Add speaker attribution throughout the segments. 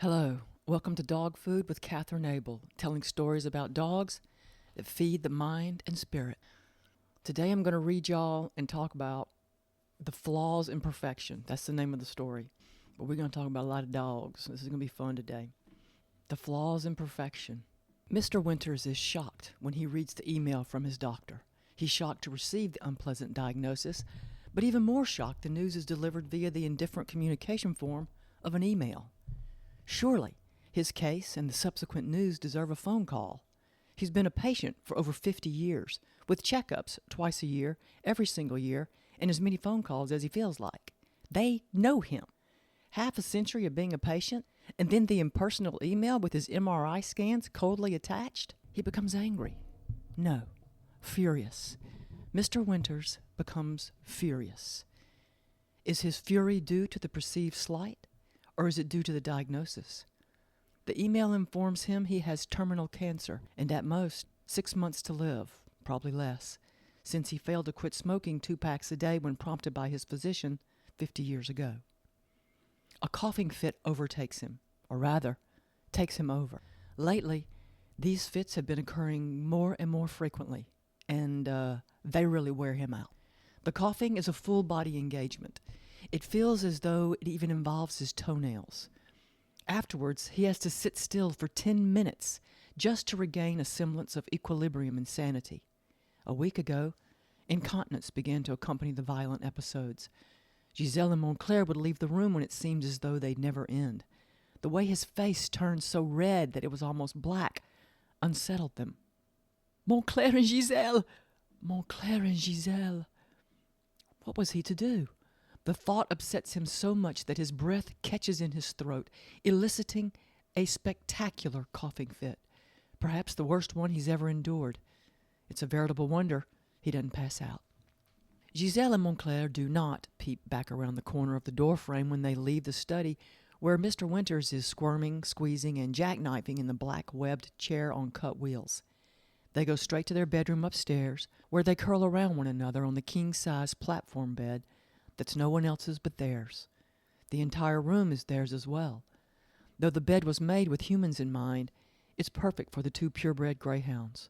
Speaker 1: Hello, welcome to Dog Food with Katherine Abel, telling stories about dogs that feed the mind and spirit. Today I'm going to read y'all and talk about the flaws in perfection. That's the name of the story. But we're going to talk about a lot of dogs. This is going to be fun today. The flaws in perfection. Mr. Winters is shocked when he reads the email from his doctor. He's shocked to receive the unpleasant diagnosis, but even more shocked the news is delivered via the indifferent communication form of an email. Surely, his case and the subsequent news deserve a phone call. He's been a patient for over 50 years, with checkups twice a year, every single year, and as many phone calls as he feels like. They know him. Half a century of being a patient, and then the impersonal email with his MRI scans coldly attached? He becomes angry. No, furious. Mr. Winters becomes furious. Is his fury due to the perceived slight? Or is it due to the diagnosis? The email informs him he has terminal cancer and at most 6 months to live, probably less, since he failed to quit smoking 2 packs a day when prompted by his physician 50 years ago. A coughing fit overtakes him, or rather, takes him over. Lately, these fits have been occurring more and more frequently, and they really wear him out. The coughing is a full-body engagement. It feels as though it even involves his toenails. Afterwards, he has to sit still for 10 minutes just to regain a semblance of equilibrium and sanity. A week ago, incontinence began to accompany the violent episodes. Giselle and Montclair would leave the room when it seemed as though they'd never end. The way his face turned so red that it was almost black unsettled them. Montclair and Giselle! Montclair and Giselle! What was he to do? The thought upsets him so much that his breath catches in his throat, eliciting a spectacular coughing fit, perhaps the worst one he's ever endured. It's a veritable wonder he doesn't pass out. Giselle and Montclair do not peep back around the corner of the doorframe when they leave the study, where Mr. Winters is squirming, squeezing, and jackknifing in the black webbed chair on cut wheels. They go straight to their bedroom upstairs, where they curl around one another on the king-size platform bed that's no one else's but theirs. The entire room is theirs as well. Though the bed was made with humans in mind, it's perfect for the 2 purebred greyhounds.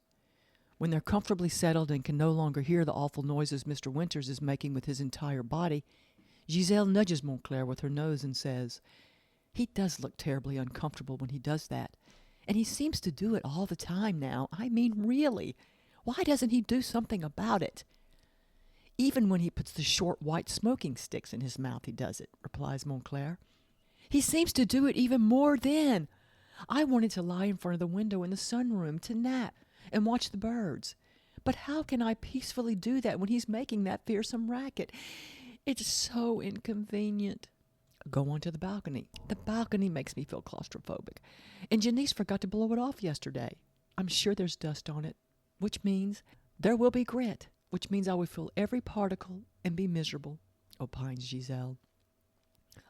Speaker 1: When they're comfortably settled and can no longer hear the awful noises Mr. Winters is making with his entire body, Giselle nudges Montclair with her nose and says, "He does look terribly uncomfortable when he does that, and he seems to do it all the time now. I mean, really. Why doesn't he do something about it?" "Even when he puts the short white smoking sticks in his mouth, he does it," replies Montclair. "He seems to do it even more then. I wanted to lie in front of the window in the sunroom to nap and watch the birds. But how can I peacefully do that when he's making that fearsome racket? It's so inconvenient." Go on to the balcony. "The balcony makes me feel claustrophobic. And Janice forgot to blow it off yesterday. I'm sure there's dust on it, which means there will be grit, which means I will feel every particle and be miserable," opines Giselle.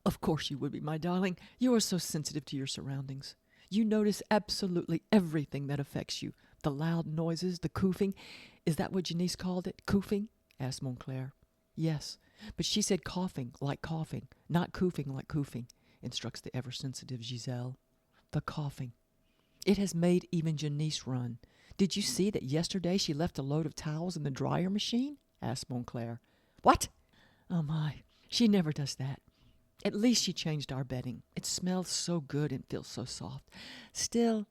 Speaker 1: "Of course you would be, my darling. You are so sensitive to your surroundings. You notice absolutely everything that affects you. The loud noises, the coofing." "Is that what Janice called it, coofing?" asked Montclair. "Yes, but she said coughing like coughing, not coofing like coofing," instructs the ever-sensitive Giselle. The coughing. It has made even Janice run. "Did you see that yesterday she left a load of towels in the dryer machine?" asked Montclair. "What? Oh my, she never does that. At least she changed our bedding. It smells so good and feels so soft. Still,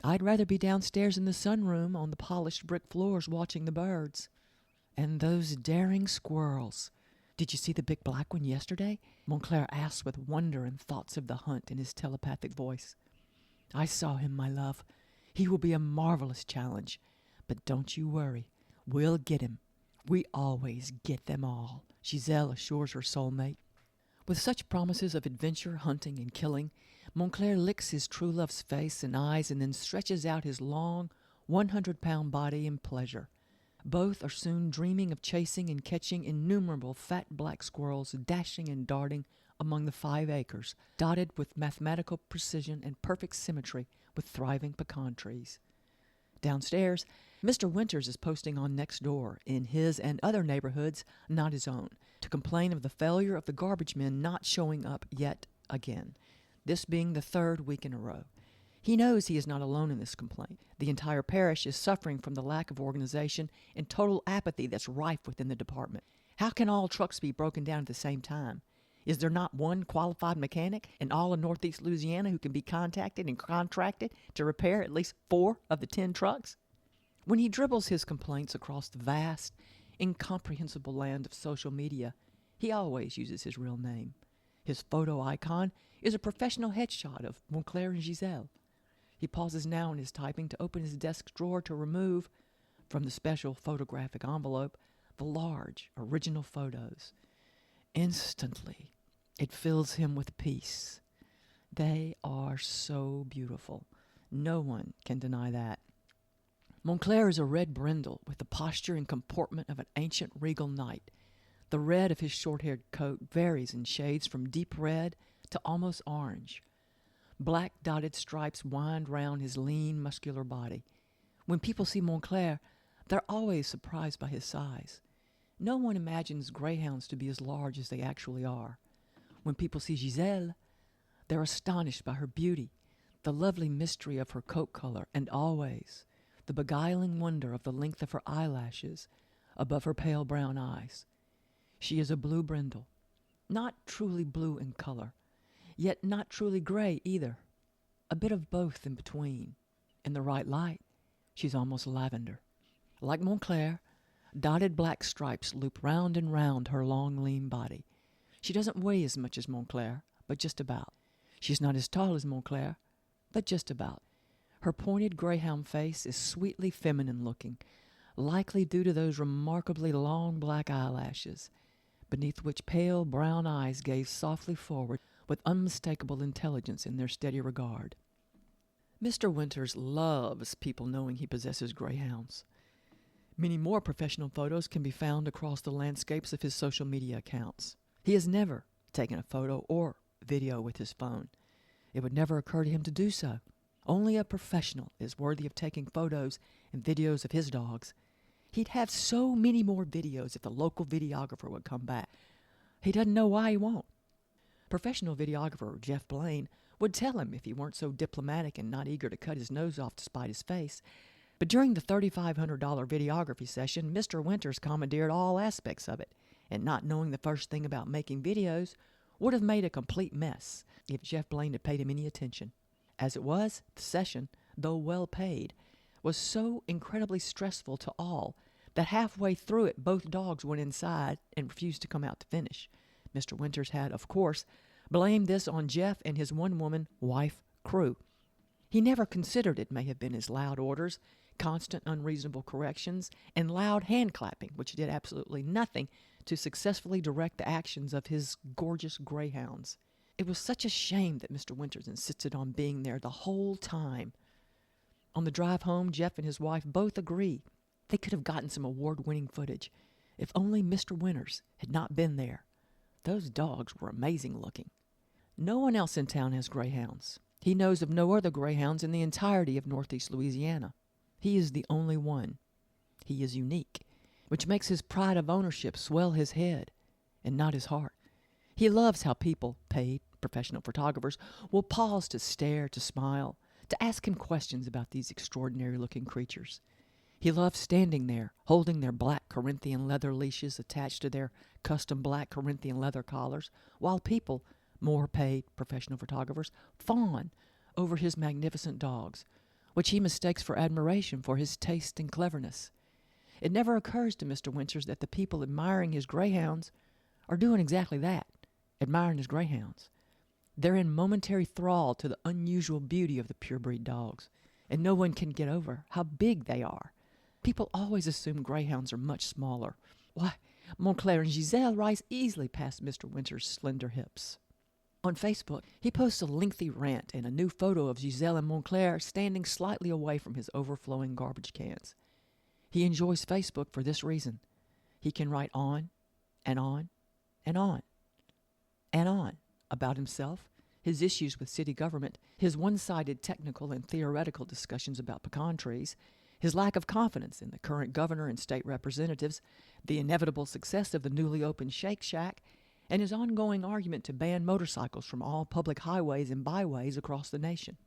Speaker 1: I'd rather be downstairs in the sunroom on the polished brick floors watching the birds. And those daring squirrels. Did you see the big black one yesterday?" Montclair asked with wonder and thoughts of the hunt in his telepathic voice. "I saw him, my love. He will be a marvelous challenge. But don't you worry. We'll get him. We always get them all," Giselle assures her soulmate. With such promises of adventure, hunting, and killing, Montclair licks his true love's face and eyes and then stretches out his long, 100-pound body in pleasure. Both are soon dreaming of chasing and catching innumerable fat black squirrels dashing and darting among the 5 acres, dotted with mathematical precision and perfect symmetry with thriving pecan trees. Downstairs, Mr. Winters is posting on Nextdoor, in his and other neighborhoods not his own, to complain of the failure of the garbage men not showing up yet again. this being the third week in a row. He knows he is not alone in this complaint. The entire parish is suffering from the lack of organization and total apathy that's rife within the department. How can all trucks be broken down at the same time? Is there not one qualified mechanic in all of Northeast Louisiana who can be contacted and contracted to repair at least 4 of the 10 trucks? When he dribbles his complaints across the vast, incomprehensible land of social media, he always uses his real name. His photo icon is a professional headshot of Montclair and Giselle. He pauses now in his typing to open his desk drawer to remove, from the special photographic envelope, the large original photos. Instantly, it fills him with peace. They are so beautiful. No one can deny that. Montclair is a red brindle with the posture and comportment of an ancient regal knight. The red of his short-haired coat varies in shades from deep red to almost orange. Black dotted stripes wind round his lean, muscular body. When people see Montclair, they're always surprised by his size. No one imagines greyhounds to be as large as they actually are. When people see Giselle, they're astonished by her beauty, the lovely mystery of her coat color, and always the beguiling wonder of the length of her eyelashes above her pale brown eyes. She is a blue brindle, not truly blue in color, yet not truly gray either. A bit of both in between. In the right light, she's almost lavender. Like Montclair, dotted black stripes loop round and round her long, lean body. She doesn't weigh as much as Montclair, but just about. She's not as tall as Montclair, but just about. Her pointed greyhound face is sweetly feminine looking, likely due to those remarkably long black eyelashes, beneath which pale brown eyes gaze softly forward with unmistakable intelligence in their steady regard. Mr. Winters loves people knowing he possesses greyhounds. Many more professional photos can be found across the landscapes of his social media accounts. He has never taken a photo or video with his phone. It would never occur to him to do so. Only a professional is worthy of taking photos and videos of his dogs. He'd have so many more videos if the local videographer would come back. He doesn't know why he won't. Professional videographer Jeff Blaine would tell him if he weren't so diplomatic and not eager to cut his nose off to spite his face. But during the $3,500 videography session, Mr. Winters commandeered all aspects of it, and not knowing the first thing about making videos would have made a complete mess if Jeff Blaine had paid him any attention. As it was, the session, though well paid, was so incredibly stressful to all that halfway through it both dogs went inside and refused to come out to finish. Mr. Winters had, of course, blamed this on Jeff and his one-woman wife crew. He never considered it may have been his loud orders, constant unreasonable corrections, and loud hand-clapping, which did absolutely nothing to successfully direct the actions of his gorgeous greyhounds. It was such a shame that Mr. Winters insisted on being there the whole time. On the drive home, Jeff and his wife both agree they could have gotten some award-winning footage if only Mr. Winters had not been there. Those dogs were amazing looking. No one else in town has greyhounds. He knows of no other greyhounds in the entirety of Northeast Louisiana. He is the only one. He is unique, which makes his pride of ownership swell his head and not his heart. He loves how people, paid professional photographers, will pause to stare, to smile, to ask him questions about these extraordinary-looking creatures. He loves standing there, holding their black Corinthian leather leashes attached to their custom black Corinthian leather collars, while people, more paid professional photographers, fawn over his magnificent dogs, which he mistakes for admiration for his taste and cleverness. It never occurs to Mr. Winters that the people admiring his greyhounds are doing exactly that, admiring his greyhounds. They're in momentary thrall to the unusual beauty of the purebred dogs, and no one can get over how big they are. People always assume greyhounds are much smaller. Why, Montclair and Giselle rise easily past Mr. Winters' slender hips. On Facebook, he posts a lengthy rant and a new photo of Giselle and Montclair standing slightly away from his overflowing garbage cans. He enjoys Facebook for this reason. He can write on and on and on and on about himself, his issues with city government, his one-sided technical and theoretical discussions about pecan trees, his lack of confidence in the current governor and state representatives, the inevitable success of the newly opened Shake Shack, and his ongoing argument to ban motorcycles from all public highways and byways across the nation.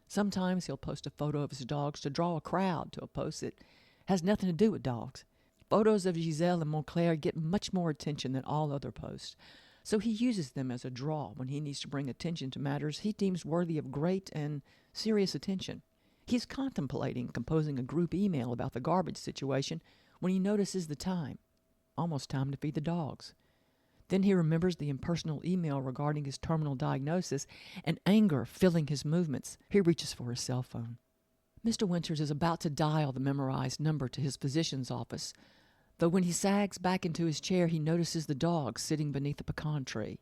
Speaker 1: Sometimes he'll post a photo of his dogs to draw a crowd to a post that has nothing to do with dogs. Photos of Giselle and Montclair get much more attention than all other posts, so he uses them as a draw when he needs to bring attention to matters he deems worthy of great and serious attention. He's contemplating composing a group email about the garbage situation when he notices the time. Almost time to feed the dogs. Then he remembers the impersonal email regarding his terminal diagnosis, and anger filling his movements. He reaches for his cell phone. Mr. Winters is about to dial the memorized number to his physician's office, though when he sags back into his chair, he notices the dogs sitting beneath a pecan tree.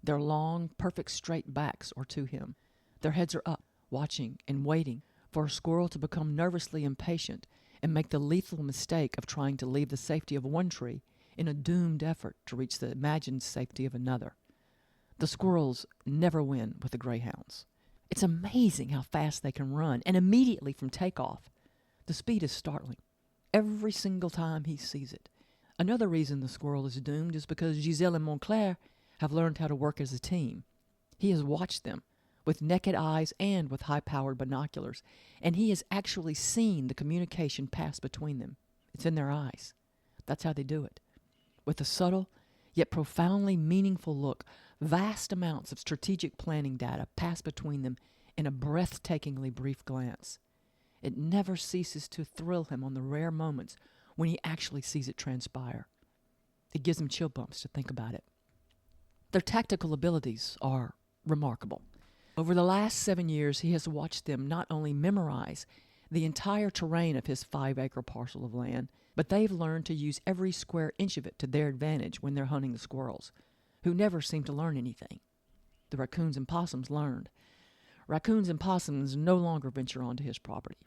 Speaker 1: Their long, perfect straight backs are to him. Their heads are up, watching and waiting for a squirrel to become nervously impatient and make the lethal mistake of trying to leave the safety of one tree in a doomed effort to reach the imagined safety of another. The squirrels never win with the greyhounds. It's amazing how fast they can run, and immediately from takeoff. The speed is startling. Every single time he sees it. Another reason the squirrel is doomed is because Giselle and Montclair have learned how to work as a team. He has watched them with naked eyes and with high-powered binoculars, and he has actually seen the communication pass between them. It's in their eyes. That's how they do it. With a subtle, yet profoundly meaningful look, vast amounts of strategic planning data pass between them in a breathtakingly brief glance. It never ceases to thrill him on the rare moments when he actually sees it transpire. It gives him chill bumps to think about it. Their tactical abilities are remarkable. Over the last 7 years, he has watched them not only memorize the entire terrain of his 5-acre parcel of land, but they've learned to use every square inch of it to their advantage when they're hunting the squirrels, who never seem to learn anything. The raccoons and possums learned. Raccoons and possums no longer venture onto his property,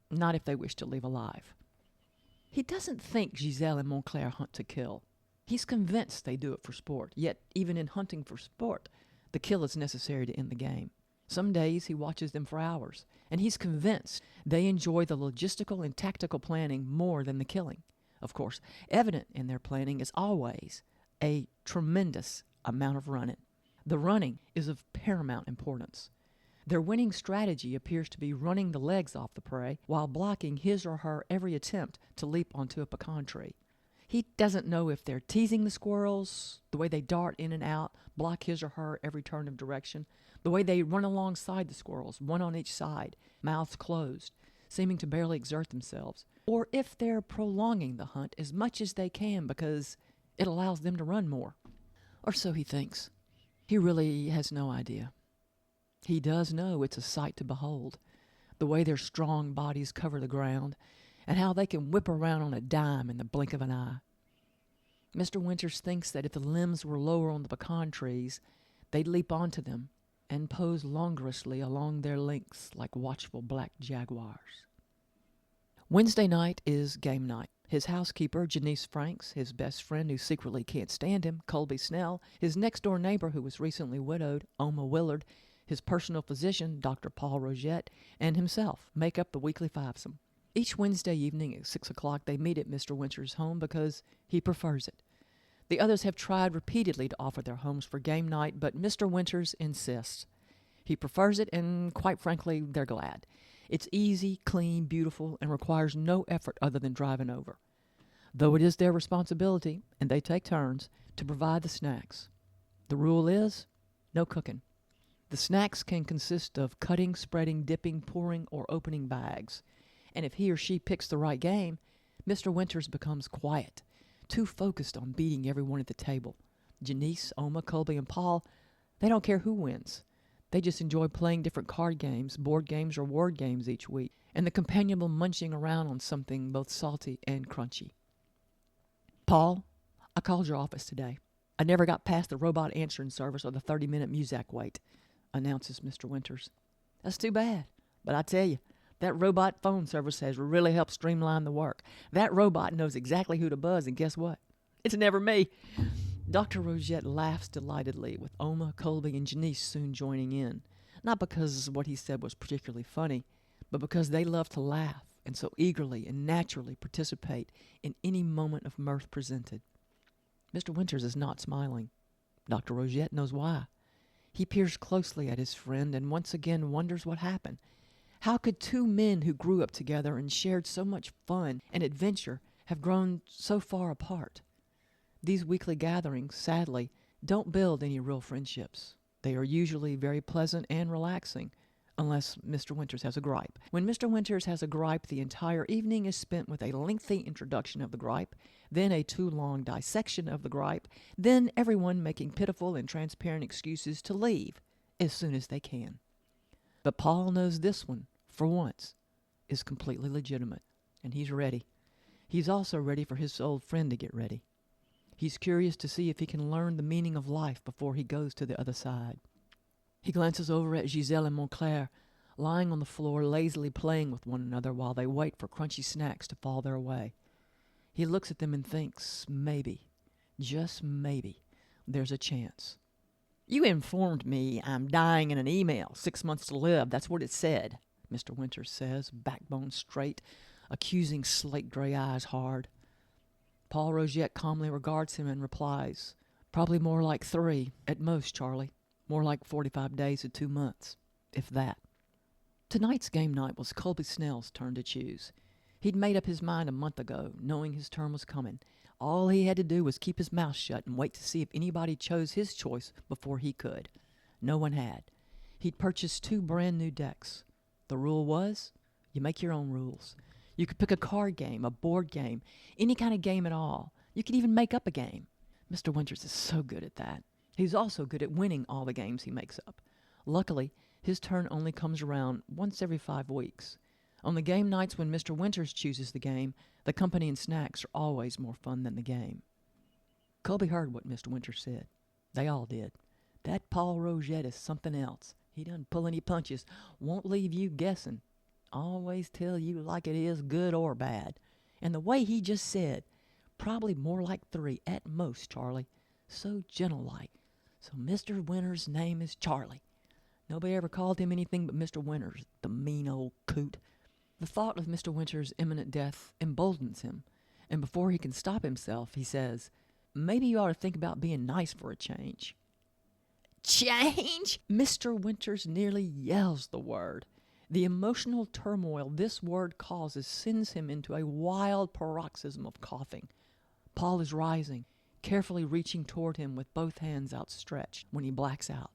Speaker 1: not if they wish to leave alive. He doesn't think Giselle and Montclair hunt to kill. He's convinced they do it for sport, yet even in hunting for sport, the kill is necessary to end the game. Some days he watches them for hours, and he's convinced they enjoy the logistical and tactical planning more than the killing. Of course, evident in their planning is always a tremendous amount of running. The running is of paramount importance. Their winning strategy appears to be running the legs off the prey while blocking his or her every attempt to leap onto a pecan tree. He doesn't know if they're teasing the squirrels, the way they dart in and out, block his or her every turn of direction, the way they run alongside the squirrels, one on each side, mouths closed, seeming to barely exert themselves, or if they're prolonging the hunt as much as they can because it allows them to run more. Or so he thinks. He really has no idea. He does know it's a sight to behold, the way their strong bodies cover the ground, and how they can whip around on a dime in the blink of an eye. Mr. Winters thinks that if the limbs were lower on the pecan trees, they'd leap onto them and pose languorously along their lengths like watchful black jaguars. Wednesday night is game night. His housekeeper, Janice Franks, his best friend who secretly can't stand him, Colby Snell, his next-door neighbor who was recently widowed, Oma Willard, his personal physician, Dr. Paul Rogette, and himself make up the weekly fivesome. Each Wednesday evening at 6 o'clock, they meet at Mr. Winters' home because he prefers it. The others have tried repeatedly to offer their homes for game night, but Mr. Winters insists. He prefers it, and quite frankly, they're glad. It's easy, clean, beautiful, and requires no effort other than driving over. Though it is their responsibility, and they take turns, to provide the snacks. The rule is, no cooking. The snacks can consist of cutting, spreading, dipping, pouring, or opening bags. And if he or she picks the right game, Mr. Winters becomes quiet, too focused on beating everyone at the table. Janice, Oma, Colby, and Paul, they don't care who wins. They just enjoy playing different card games, board games, or word games each week, and the companionable munching around on something both salty and crunchy. Paul, I called your office today. I never got past the robot answering service or the 30-minute Muzak wait, announces Mr. Winters. That's too bad, but I tell you, that robot phone service has really helped streamline the work. That robot knows exactly who to buzz, and guess what? It's never me. Dr. Rogette laughs delightedly, with Oma, Colby, and Janice soon joining in. Not because what he said was particularly funny, but because they love to laugh and so eagerly and naturally participate in any moment of mirth presented. Mr. Winters is not smiling. Dr. Rogette knows why. He peers closely at his friend and once again wonders what happened. How could two men who grew up together and shared so much fun and adventure have grown so far apart? These weekly gatherings, sadly, don't build any real friendships. They are usually very pleasant and relaxing, unless Mr. Winters has a gripe. When Mr. Winters has a gripe, the entire evening is spent with a lengthy introduction of the gripe, then a too long dissection of the gripe, then everyone making pitiful and transparent excuses to leave as soon as they can. But Paul knows this one, for once, is completely legitimate, and he's ready. He's also ready for his old friend to get ready. He's curious to see if he can learn the meaning of life before he goes to the other side. He glances over at Giselle and Montclair, lying on the floor lazily playing with one another while they wait for crunchy snacks to fall their way. He looks at them and thinks, maybe, just maybe, there's a chance. "You informed me I'm dying in an email, 6 months to live. That's what it said," Mr. Winters says, backbone straight, accusing slate gray eyes hard. Paul Rogette calmly regards him and replies, "Probably more like 3, at most, Charlie. More like 45 days to 2 months, if that." Tonight's game night was Colby Snell's turn to choose. He'd made up his mind a month ago, knowing his turn was coming. All he had to do was keep his mouth shut and wait to see if anybody chose his choice before he could. No one had. He'd purchased 2 brand new decks. The rule was, you make your own rules. You could pick a card game, a board game, any kind of game at all. You could even make up a game. Mr. Winters is so good at that. He's also good at winning all the games he makes up. Luckily, his turn only comes around once every 5 weeks. On the game nights when Mr. Winters chooses the game, the company and snacks are always more fun than the game. Colby heard what Mr. Winters said. They all did. That Paul Rogette is something else. He doesn't pull any punches, won't leave you guessing. Always tell you like it is, good or bad. And the way he just said, probably more like 3 at most, Charlie. So gentle-like. So Mr. Winters' name is Charlie. Nobody ever called him anything but Mr. Winters, the mean old coot. The thought of Mr. Winters' imminent death emboldens him, and before he can stop himself, he says, "Maybe you ought to think about being nice for a change." Change? Mr. Winters nearly yells the word. The emotional turmoil this word causes sends him into a wild paroxysm of coughing. Paul is rising, carefully reaching toward him with both hands outstretched when he blacks out.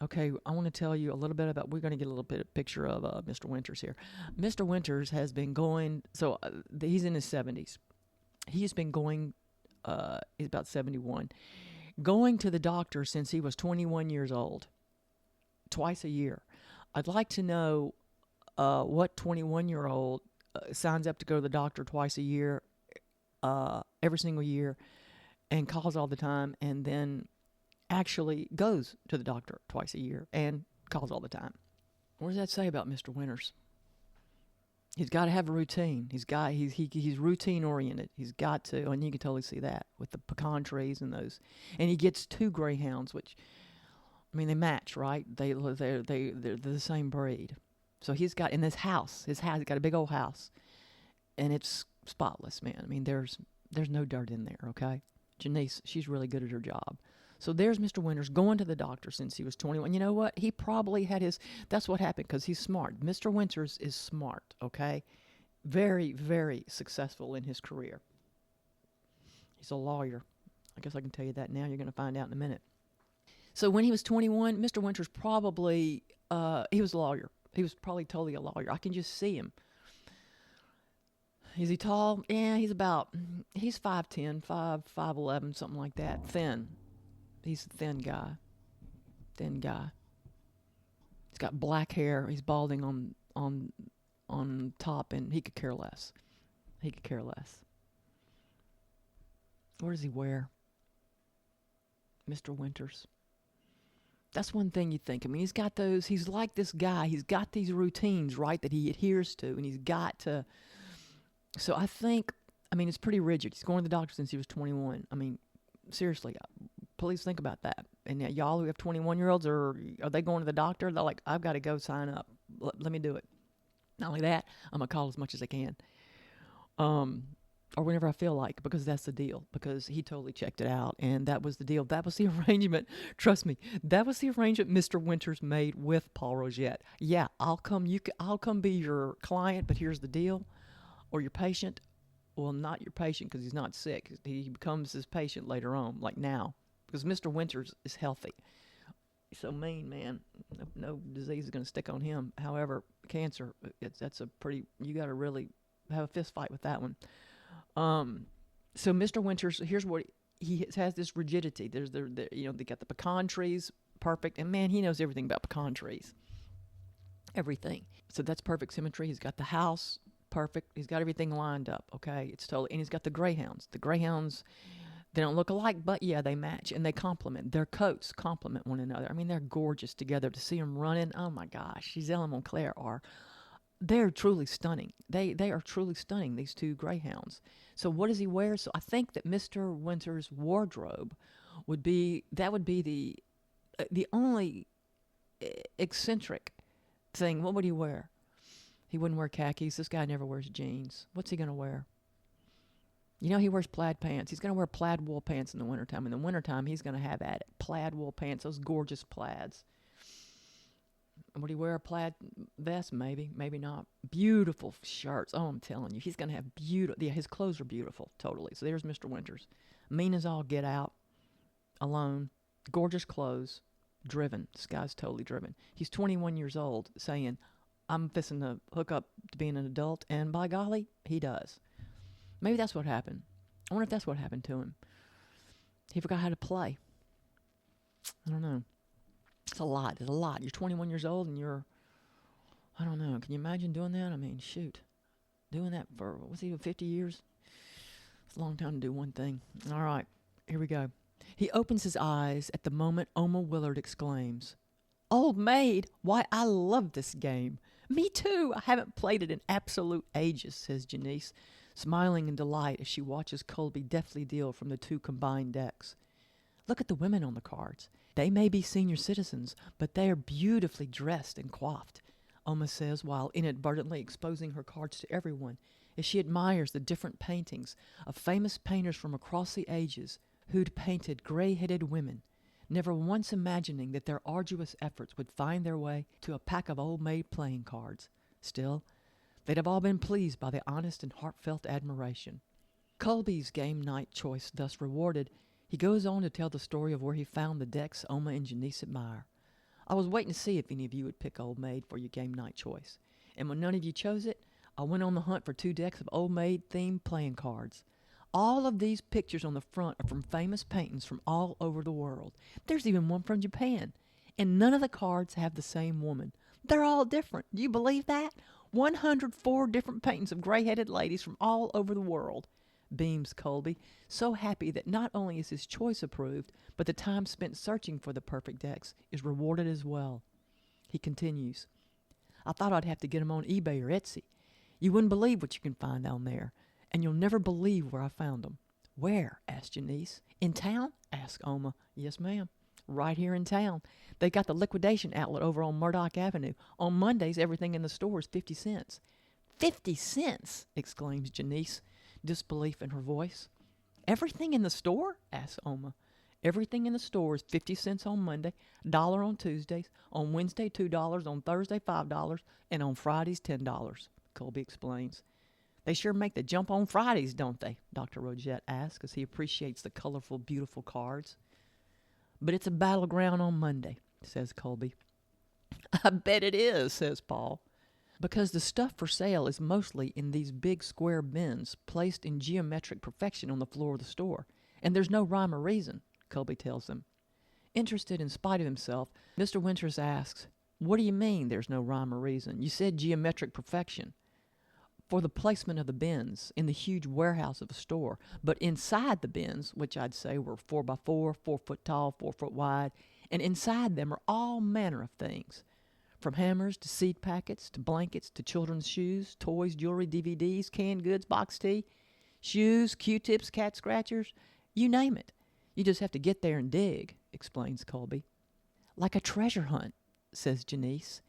Speaker 1: Okay, I want to tell you a little bit about, we're going to get a little bit of picture of Mr. Winters here. Mr. Winters has been going, he's in his 70s. He's been going, he's about 71, going to the doctor since he was 21 years old, twice a year. I'd like to know what 21-year-old signs up to go to the doctor twice a year, every single year, and calls all the time, and then actually goes to the doctor twice a year and calls all the time. What does that say about Mr. Winters? He's got to have a routine. He's routine oriented. He's got to, and you can totally see that with the pecan trees and those. And he gets 2 greyhounds, which, I mean, they match, right? They're the same breed. So he's got in his house. He's got a big old house, and it's spotless, man. I mean, there's no dirt in there. Okay, Janice, she's really good at her job. So there's Mr. Winters going to the doctor since he was 21. You know what? He probably had that's what happened because he's smart. Mr. Winters is smart, okay? Very, very successful in his career. He's a lawyer. I guess I can tell you that now. You're going to find out in a minute. So when he was 21, Mr. Winters probably, he was a lawyer. He was probably totally a lawyer. I can just see him. Is he tall? Yeah, he's 5'10", 5'11", something like that. Thin. He's a thin guy. He's got black hair. He's balding on top, and he could care less. What does he wear? Mr. Winters. That's one thing you think. I mean, he's like this guy. He's got these routines, right, that he adheres to, and he's got to. So I think, it's pretty rigid. He's going to the doctor since he was 21. I mean, seriously, please think about that. And y'all who have 21-year-olds, are they going to the doctor? They're like, I've got to go sign up. Let me do it. Not only that, I'm going to call as much as I can. or whenever I feel like, because that's the deal, because he totally checked it out, and that was the deal. That was the arrangement. Trust me, that was the arrangement Mr. Winters made with Paul Rogette. Yeah, I'll come be your client, but here's the deal, or your patient. Well, not your patient, because he's not sick. He becomes his patient later on, like now, because Mr. Winters is healthy. He's so mean, man. No disease is going to stick on him. However, cancer, that's a pretty, you got to really have a fist fight with that one. So Mr. Winters, here's what he has, this rigidity. There's they got the pecan trees, perfect, and man, he knows everything about pecan trees, everything. So that's perfect symmetry. He's got the house perfect. He's got everything lined up. Okay, it's totally, and he's got the greyhounds. The greyhounds, they don't look alike, but yeah, they match and they complement. Their coats complement one another. I mean, they're gorgeous together. To see them running, oh my gosh, Giselle and Montclair they're truly stunning. They are truly stunning, these two greyhounds. So what does he wear? So I think that Mr. Winters' wardrobe would be the only eccentric thing. What would he wear? He wouldn't wear khakis. This guy never wears jeans. What's he going to wear? You know, he wears plaid pants. He's going to wear plaid wool pants in the wintertime. In the wintertime, he's going to have at it. Plaid wool pants, those gorgeous plaids. Would he wear a plaid vest? Maybe, maybe not. Beautiful shirts. Oh, I'm telling you, he's going to have beautiful. Yeah, his clothes are beautiful, totally. So there's Mr. Winters. Mean as all get out, alone, gorgeous clothes, driven. This guy's totally driven. He's 21 years old, saying, I'm fixing to hook up to being an adult, and by golly, he does. Maybe that's what happened. I wonder if that's what happened to him. He forgot how to play. I don't know. It's a lot. It's a lot. You're 21 years old and I don't know. Can you imagine doing that? I mean, shoot. Doing that for, what's he, 50 years? It's a long time to do one thing. All right. Here we go. He opens his eyes at the moment Oma Willard exclaims, Old maid, why, I love this game. Me too. I haven't played it in absolute ages, says Janice, smiling in delight as she watches Colby deftly deal from the two combined decks. Look at the women on the cards. They may be senior citizens, but they are beautifully dressed and coiffed, Oma says while inadvertently exposing her cards to everyone as she admires the different paintings of famous painters from across the ages who'd painted gray-headed women, never once imagining that their arduous efforts would find their way to a pack of old-maid playing cards. Still, they'd have all been pleased by the honest and heartfelt admiration. Colby's game night choice thus rewarded, he goes on to tell the story of where he found the decks Oma and Janice admire. I was waiting to see if any of you would pick Old Maid for your game night choice. And when none of you chose it, I went on the hunt for 2 decks of Old Maid themed playing cards. All of these pictures on the front are from famous paintings from all over the world. There's even one from Japan. And none of the cards have the same woman. They're all different. Do you believe that? 104 different paintings of gray-headed ladies from all over the world. Beams Colby, so happy that not only is his choice approved, but the time spent searching for the perfect decks is rewarded as well. He continues, I thought I'd have to get them on eBay or Etsy. You wouldn't believe what you can find on there, and you'll never believe where I found them. Where? Asked Janice. In town? Asked Oma. Yes, ma'am. Right here in town. They got the liquidation outlet over on Murdoch Avenue. On Mondays, everything in the store is 50 cents. 50 cents? Exclaims Janice, disbelief in her voice. Everything in the store? Asked Oma. Everything in the store is 50 cents on Monday, $1 on Tuesdays, on Wednesday $2, on Thursday $5, and on Fridays $10, Colby explains. They sure make the jump on Fridays, don't they? Dr. Rogette asks as he appreciates the colorful, beautiful cards. But it's a battleground on Monday, says Colby. I bet it is, says Paul. Because the stuff for sale is mostly in these big square bins placed in geometric perfection on the floor of the store. And there's no rhyme or reason, Colby tells them. Interested in spite of himself, Mr. Winters asks, What do you mean there's no rhyme or reason? You said geometric perfection. For the placement of the bins in the huge warehouse of a store. But inside the bins, which I'd say were 4x4, 4 foot tall, 4 foot wide, and inside them are all manner of things. From hammers to seed packets to blankets to children's shoes, toys, jewelry, DVDs, canned goods, boxed tea, shoes, Q-tips, cat scratchers, you name it. You just have to get there and dig, explains Colby. Like a treasure hunt, says Janice.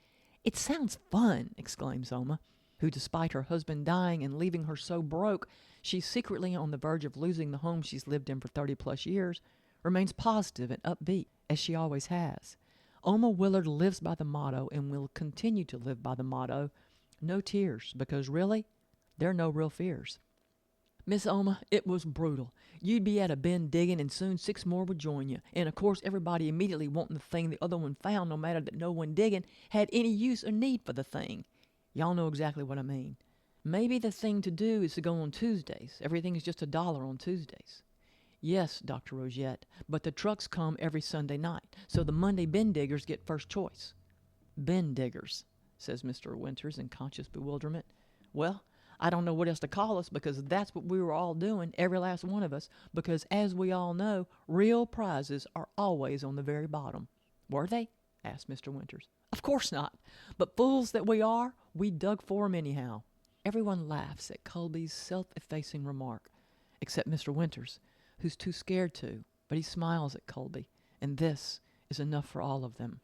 Speaker 1: It sounds fun, exclaims Oma, who, despite her husband dying and leaving her so broke she's secretly on the verge of losing the home she's lived in for 30-plus years, remains positive and upbeat, as she always has. Oma Willard lives by the motto and will continue to live by the motto, no tears, because really, there are no real fears. Miss Oma, it was brutal. You'd be at a bin digging and soon 6 more would join you. And of course everybody immediately wanting the thing the other one found, no matter that no one digging had any use or need for the thing. Y'all know exactly what I mean. Maybe the thing to do is to go on Tuesdays. Everything is just $1 on Tuesdays. Yes, Dr. Rosette, but the trucks come every Sunday night, so the Monday bin diggers get first choice. Bin diggers, says Mr. Winters in conscious bewilderment. Well, I don't know what else to call us, because that's what we were all doing, every last one of us, because as we all know, real prizes are always on the very bottom. Were they? Asked Mr. Winters. Of course not, but fools that we are, we dug for 'em anyhow. Everyone laughs at Colby's self-effacing remark, except Mr. Winters, who's too scared to, but he smiles at Colby, and this is enough for all of them.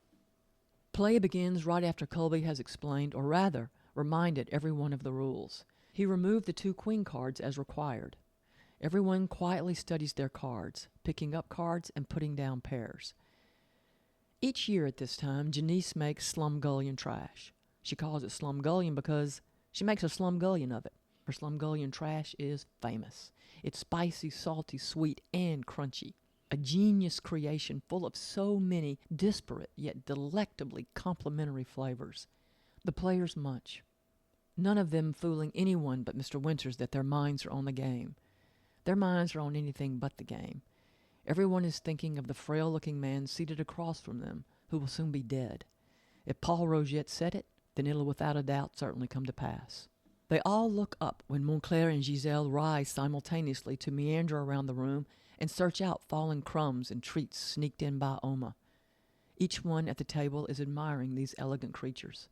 Speaker 1: Play begins right after Colby has explained, or rather, reminded everyone of the rules. He removed the 2 queen cards as required. Everyone quietly studies their cards, picking up cards and putting down pairs. Each year at this time, Janice makes slumgullion trash. She calls it slumgullion because she makes a slumgullion of it. Her slumgullion trash is famous. It's spicy, salty, sweet, and crunchy. A genius creation full of so many disparate yet delectably complementary flavors. The players munch, none of them fooling anyone but Mr. Winters that their minds are on the game. Their minds are on anything but the game. Everyone is thinking of the frail-looking man seated across from them, who will soon be dead. If Paul Rogette said it, then it'll without a doubt certainly come to pass. They all look up when Montclair and Giselle rise simultaneously to meander around the room and search out fallen crumbs and treats sneaked in by Oma. Each one at the table is admiring these elegant creatures.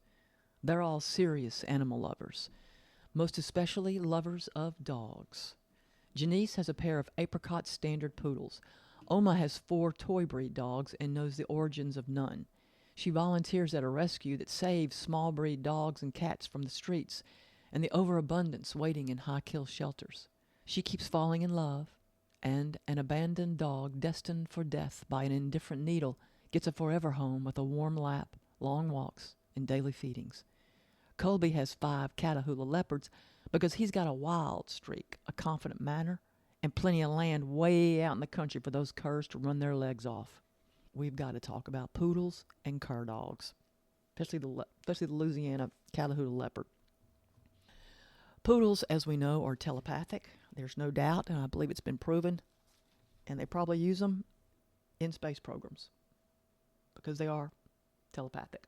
Speaker 1: They're all serious animal lovers, most especially lovers of dogs. Janice has a pair of apricot standard poodles. Oma has 4 toy breed dogs and knows the origins of none. She volunteers at a rescue that saves small breed dogs and cats from the streets and the overabundance waiting in high-kill shelters. She keeps falling in love, and an abandoned dog destined for death by an indifferent needle gets a forever home with a warm lap, long walks, and daily feedings. Colby has 5 Catahoula leopards because he's got a wild streak, a confident manner, and plenty of land way out in the country for those curs to run their legs off. We've got to talk about poodles and cur dogs, especially the Louisiana Catahoula leopard. Poodles, as we know, are telepathic. There's no doubt, and I believe it's been proven, and they probably use them in space programs because they are telepathic.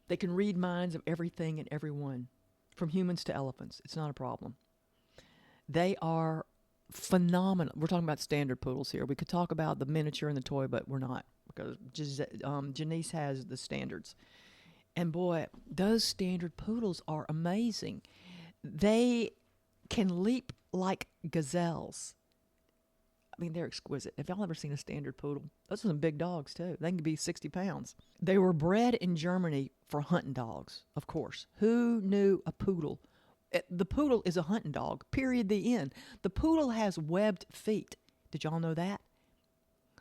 Speaker 1: They can read minds of everything and everyone, from humans to elephants. It's not a problem. They are phenomenal. We're talking about standard poodles here. We could talk about the miniature and the toy, but we're not, because Janice has the standards. And boy, those standard poodles are amazing. They can leap like gazelles. I mean, they're exquisite. Have y'all ever seen a standard poodle? Those are some big dogs, too. They can be 60 pounds. They were bred in Germany for hunting dogs, of course. Who knew a poodle? The poodle is a hunting dog, period, the end. The poodle has webbed feet. Did y'all know that?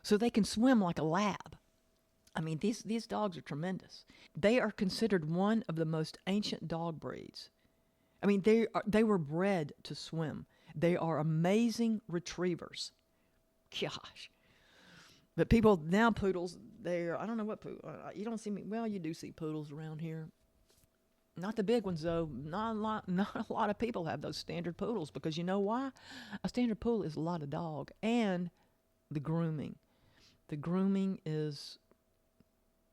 Speaker 1: So they can swim like a lab. I mean, these dogs are tremendous. They are considered one of the most ancient dog breeds. I mean, they were bred to swim. They are amazing retrievers. Gosh. But people, now poodles, I don't know what poodle, you don't see me, well, you do see poodles around here. Not the big ones, though. Not a lot of people have those standard poodles, because you know why? A standard poodle is a lot of dog. And the grooming. The grooming is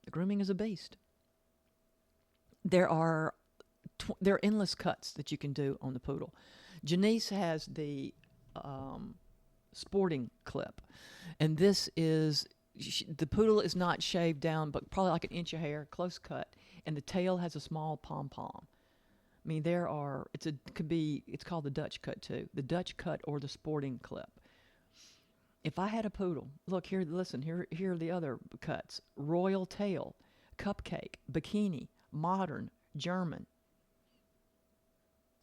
Speaker 1: a beast. There are endless cuts that you can do on the poodle. Janice has the sporting clip, and this is the poodle is not shaved down, but probably like an inch of hair, close cut, and the tail has a small pom-pom. I mean, it's called the Dutch cut too, the Dutch cut or the sporting clip. If I had a poodle, look here, listen, here are the other cuts: royal tail, cupcake, bikini, modern, German.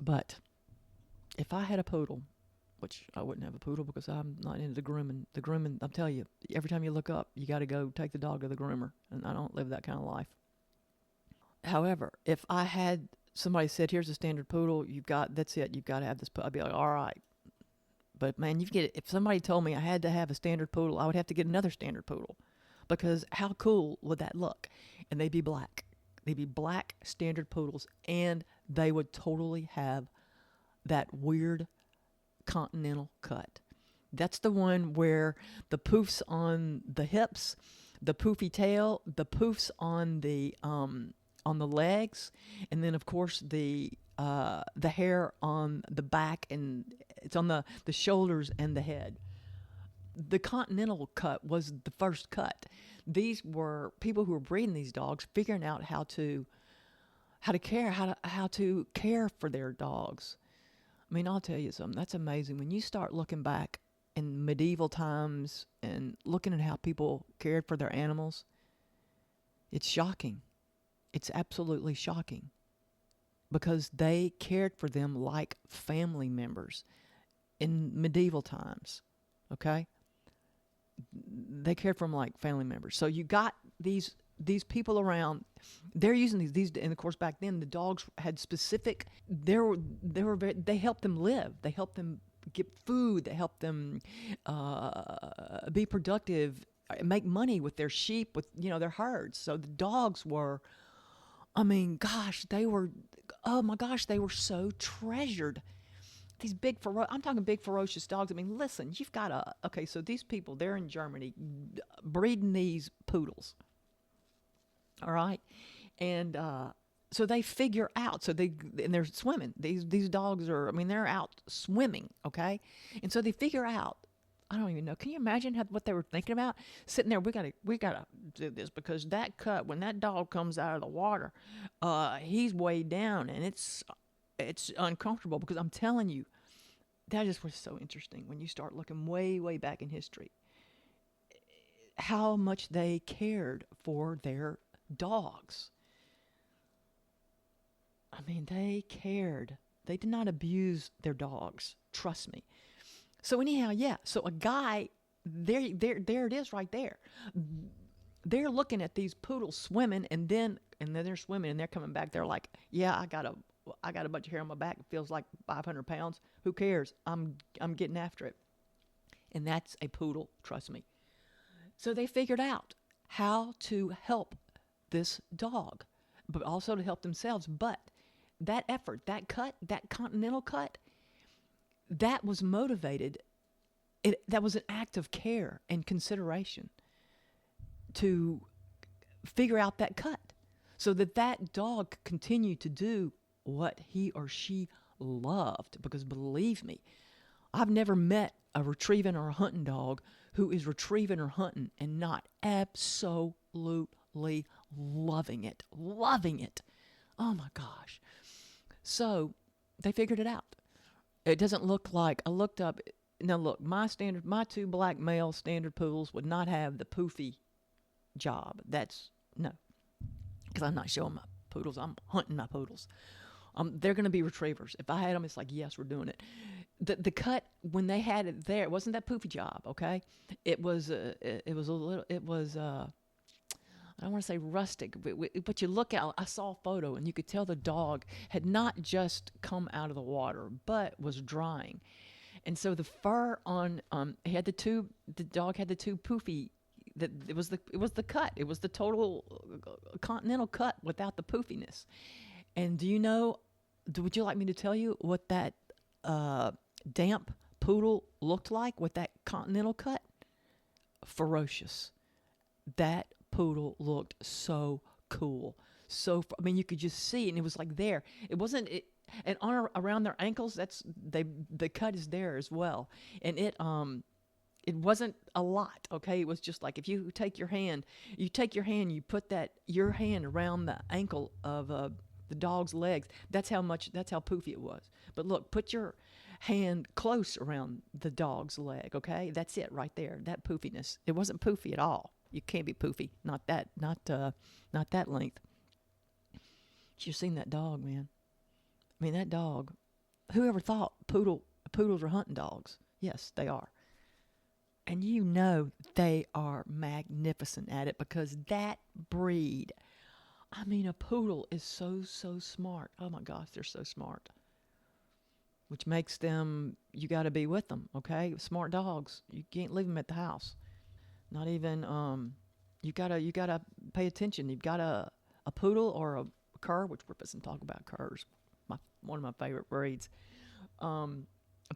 Speaker 1: But if I had a poodle, which I wouldn't have a poodle because I'm not into the grooming. The grooming, I'll tell you, every time you look up, you got to go take the dog to the groomer. And I don't live that kind of life. However, if I had somebody said, here's a standard poodle, that's it, you've got to have this, I'd be like, all right. But man, if somebody told me I had to have a standard poodle, I would have to get another standard poodle. Because how cool would that look? And they'd be black. They'd be black standard poodles, and they would totally have that weird continental cut. That's the one where the poofs on the hips, the poofy tail, the poofs on the legs, and then of course the hair on the back, and it's on the shoulders and the head. The continental cut was the first cut. These were people who were breeding these dogs, figuring out how to care for their dogs. I mean, I'll tell you something. That's amazing. When you start looking back in medieval times and looking at how people cared for their animals, it's shocking. It's absolutely shocking because they cared for them like family members in medieval times. Okay? They cared for them like family members. So you got these people around. They're using these, and of course back then the dogs had specific. They helped them live. They helped them get food. They helped them be productive, make money with their sheep, with their herds. So the dogs were, I mean, gosh, they were so treasured. These I'm talking big ferocious dogs. I mean, listen, you've got so these people, they're in Germany breeding these poodles. All right. And so they figure out, and they're swimming. These dogs are, I mean, they're out swimming. Okay. And so they figure out, I don't even know. Can you imagine what they were thinking about? Sitting there, we gotta do this because that cut, when that dog comes out of the water, he's way down, and it's uncomfortable because I'm telling you, that just was so interesting when you start looking way, way back in history, how much they cared for their dogs. I mean, they cared. They did not abuse their dogs. Trust me. So anyhow, yeah. So a guy, there it is right there. They're looking at these poodles swimming, and then they're swimming, and they're coming back. They're like, yeah, I got a bunch of hair on my back. It feels like 500 pounds. Who cares? I'm getting after it. And that's a poodle, trust me. So they figured out how to help this dog, but also to help themselves. But that effort, that continental cut, that was motivated. That was an act of care and consideration to figure out that cut so that dog could continue to do what he or she loved. Because believe me, I've never met a retrieving or a hunting dog who is retrieving or hunting and not absolutely loving it. Oh my gosh. So they figured it out. It doesn't look like, I looked up, now look, my two black male standard poodles would not have the poofy job. No, because I'm not showing my poodles. I'm hunting my poodles. They're going to be retrievers. If I had them, it's like, yes, we're doing it. The cut, when they had it there, it wasn't that poofy job, okay? It was I don't want to say rustic, but you look out, I saw a photo, and you could tell the dog had not just come out of the water, but was drying. And so the fur on, the dog had the two poofy, it was the cut. It was the total continental cut without the poofiness. And would you like me to tell you what that damp poodle looked like with that continental cut? Ferocious. That poodle looked so cool. I mean, you could just see, and it was like there. It wasn't it, and around their ankles. The cut is there as well, and it wasn't a lot. Okay, it was just like if you take your hand, you put your hand around the ankle of the dog's legs. That's how poofy it was. But look, put your hand close around the dog's leg. Okay, that's it right there. That poofiness. It wasn't poofy at all. You can't be poofy. Not that length. You've seen that dog, man. I mean, that dog Whoever thought poodles are hunting dogs? Yes, they are. And you know they are magnificent at it because that breed, I mean, a poodle is so smart. Oh my gosh, they're so smart. Which makes them, you got to be with them, okay? Smart dogs. You can't leave them at the house. Not even, you gotta pay attention. You've got a poodle or a cur, which we're supposed to talk about curs, one of my favorite breeds. A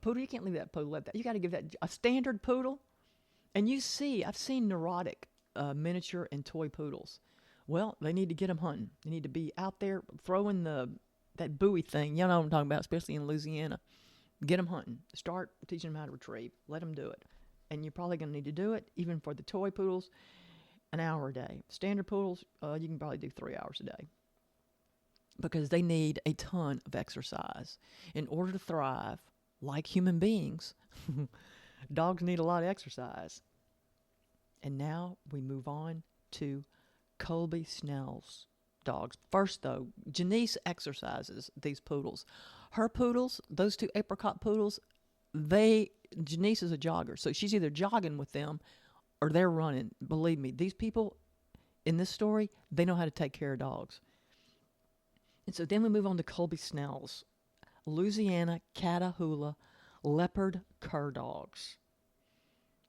Speaker 1: poodle, you can't leave that poodle at that. You got to give that a standard poodle. And I've seen neurotic miniature and toy poodles. Well, they need to get them hunting. They need to be out there throwing that buoy thing. You know what I'm talking about, especially in Louisiana. Get them hunting. Start teaching them how to retrieve. Let them do it. And you're probably going to need to do it, even for the toy poodles, an hour a day. Standard poodles, you can probably do 3 hours a day because they need a ton of exercise. In order to thrive, like human beings, dogs need a lot of exercise. And now we move on to Colby Snell's dogs. First, though, Janice exercises these poodles. Her poodles, those two apricot poodles, Janice is a jogger. So she's either jogging with them or they're running. Believe me, these people in this story, they know how to take care of dogs. And so then we move on to Colby Snell's Louisiana Catahoula leopard cur dogs.